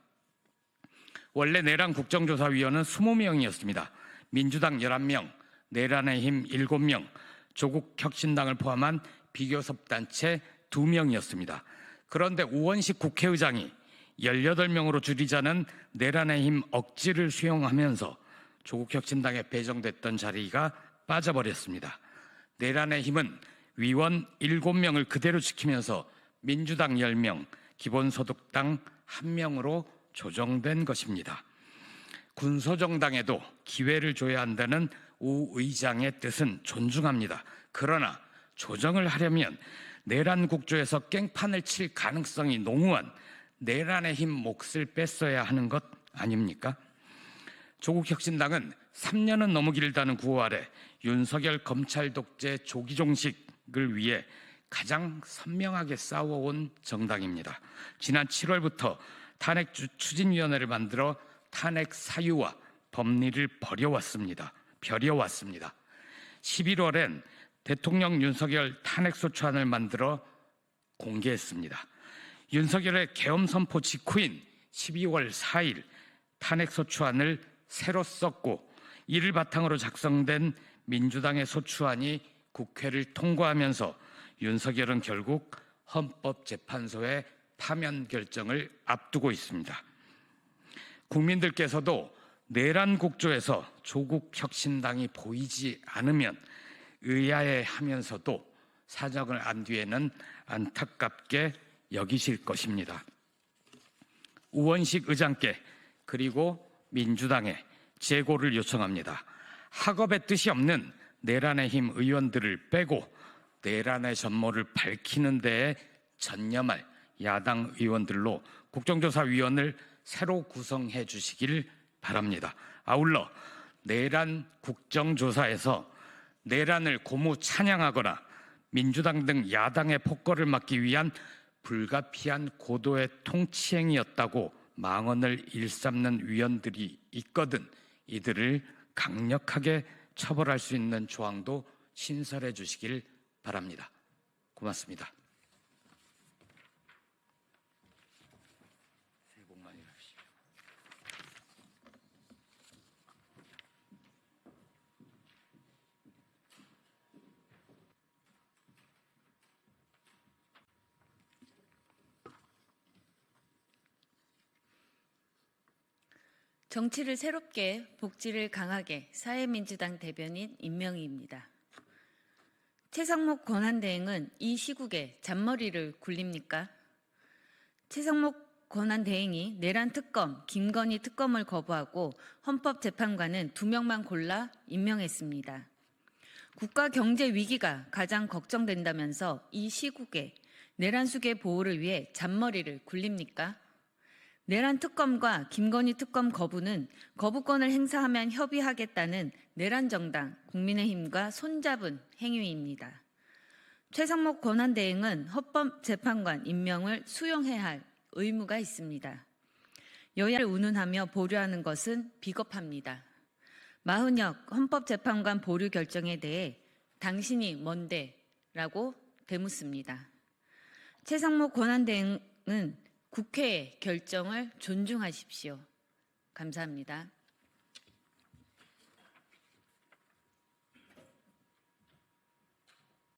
원래 내란 국정조사위원은 20명이었습니다. 민주당 11명, 내란의 힘 7명, 조국혁신당을 포함한 비교섭단체 2명이었습니다. 그런데 우원식 국회의장이 18명으로 줄이자는 내란의 힘 억지를 수용하면서 조국혁신당에 배정됐던 자리가 빠져버렸습니다. 내란의 힘은 위원 7명을 그대로 지키면서 민주당 10명, 기본소득당 1명으로 조정된 것입니다. 군소정당에도 기회를 줘야 한다는 우 의장의 뜻은 존중합니다. 그러나 조정을 하려면 내란 국조에서 깽판을 칠 가능성이 농후한 내란의 힘 몫을 뺐어야 하는 것 아닙니까? 조국혁신당은 3년은 너무 길다는 구호 아래 윤석열 검찰 독재 조기 종식을 위해 가장 선명하게 싸워온 정당입니다. 지난 7월부터 탄핵 추진위원회를 만들어 탄핵 사유와 법리를 벼려왔습니다. 11월엔 대통령 윤석열 탄핵소추안을 만들어 공개했습니다. 윤석열의 계엄 선포 직후인 12월 4일 탄핵소추안을 새로 썼고 이를 바탕으로 작성된 민주당의 소추안이 국회를 통과하면서 윤석열은 결국 헌법재판소의 파면 결정을 앞두고 있습니다. 국민들께서도 내란 국조에서 조국 혁신당이 보이지 않으면 의아해하면서도 사정을 안 뒤에는 안타깝게 여기실 것입니다. 우원식 의장께 그리고 민주당에 재고를 요청합니다. 학업의 뜻이 없는 내란의 힘 의원들을 빼고 내란의 전모를 밝히는 데에 전념할 야당 의원들로 국정조사위원을 새로 구성해 주시길 바랍니다. 아울러 내란 국정조사에서 내란을 고무 찬양하거나 민주당 등 야당의 폭거를 막기 위한 불가피한 고도의 통치행위였다고 망언을 일삼는 위원들이 있거든 이들을 강력하게 처벌할 수 있는 조항도 신설해 주시길 바랍니다. 고맙습니다. 새해 복 많이 받으십시오. 정치를 새롭게, 복지를 강하게 사회민주당 대변인 임명희입니다. 최상목 권한대행은 이 시국에 잔머리를 굴립니까? 최상목 권한대행이 내란 특검, 김건희 특검을 거부하고 헌법재판관은 2명만 골라 임명했습니다. 국가 경제 위기가 가장 걱정된다면서 이 시국에 내란 수계 보호를 위해 잔머리를 굴립니까? 내란 특검과 김건희 특검 거부는 거부권을 행사하면 협의하겠다는 내란 정당 국민의힘과 손잡은 행위입니다. 최상목 권한대행은 헌법재판관 임명을 수용해야 할 의무가 있습니다. 여야를 운운하며 보류하는 것은 비겁합니다. 마흔혁 헌법재판관 보류 결정에 대해 당신이 뭔데? 라고 되묻습니다. 최상목 권한대행은 국회의 결정을 존중하십시오. 감사합니다.